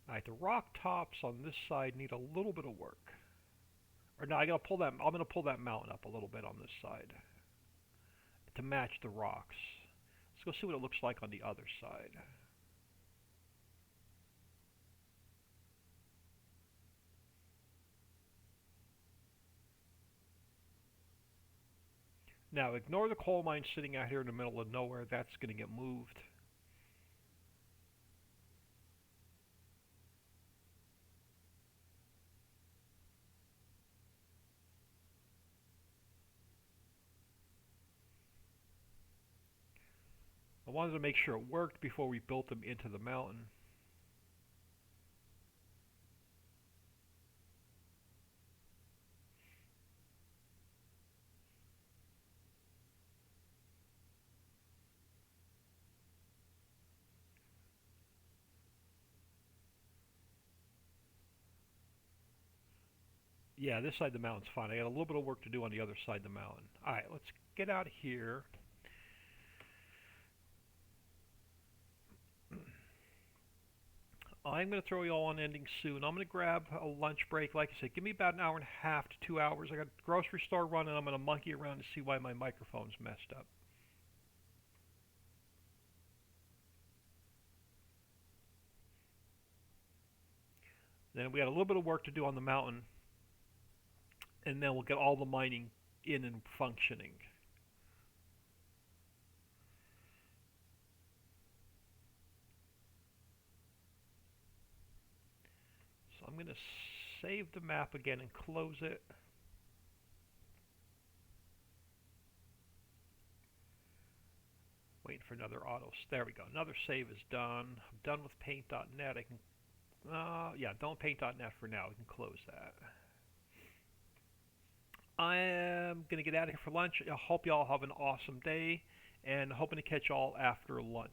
[SPEAKER 1] Alright, the rock tops on this side need a little bit of work. Or no, I'm gonna pull that mountain up a little bit on this side to match the rocks. Let's go see what it looks like on the other side. Now ignore the coal mine sitting out here in the middle of nowhere. That's gonna get moved. I wanted to make sure it worked before we built them into the mountain. Yeah, this side of the mountain's fine. I got a little bit of work to do on the other side of the mountain. Alright, let's get out of here. I'm going to throw you all on ending soon. I'm going to grab a lunch break. Like I said, give me about an hour and a half to 2 hours. I got the grocery store running. I'm going to monkey around to see why my microphone's messed up. Then we got a little bit of work to do on the mountain, and then we'll get all the mining in and functioning. So I'm going to save the map again and close it. Waiting for another auto. There we go. Another save is done. I'm done with paint.net. I can, yeah, done with paint.net for now. We can close that. I am going to get out of here for lunch. I hope y'all have an awesome day, and hoping to catch y'all after lunch.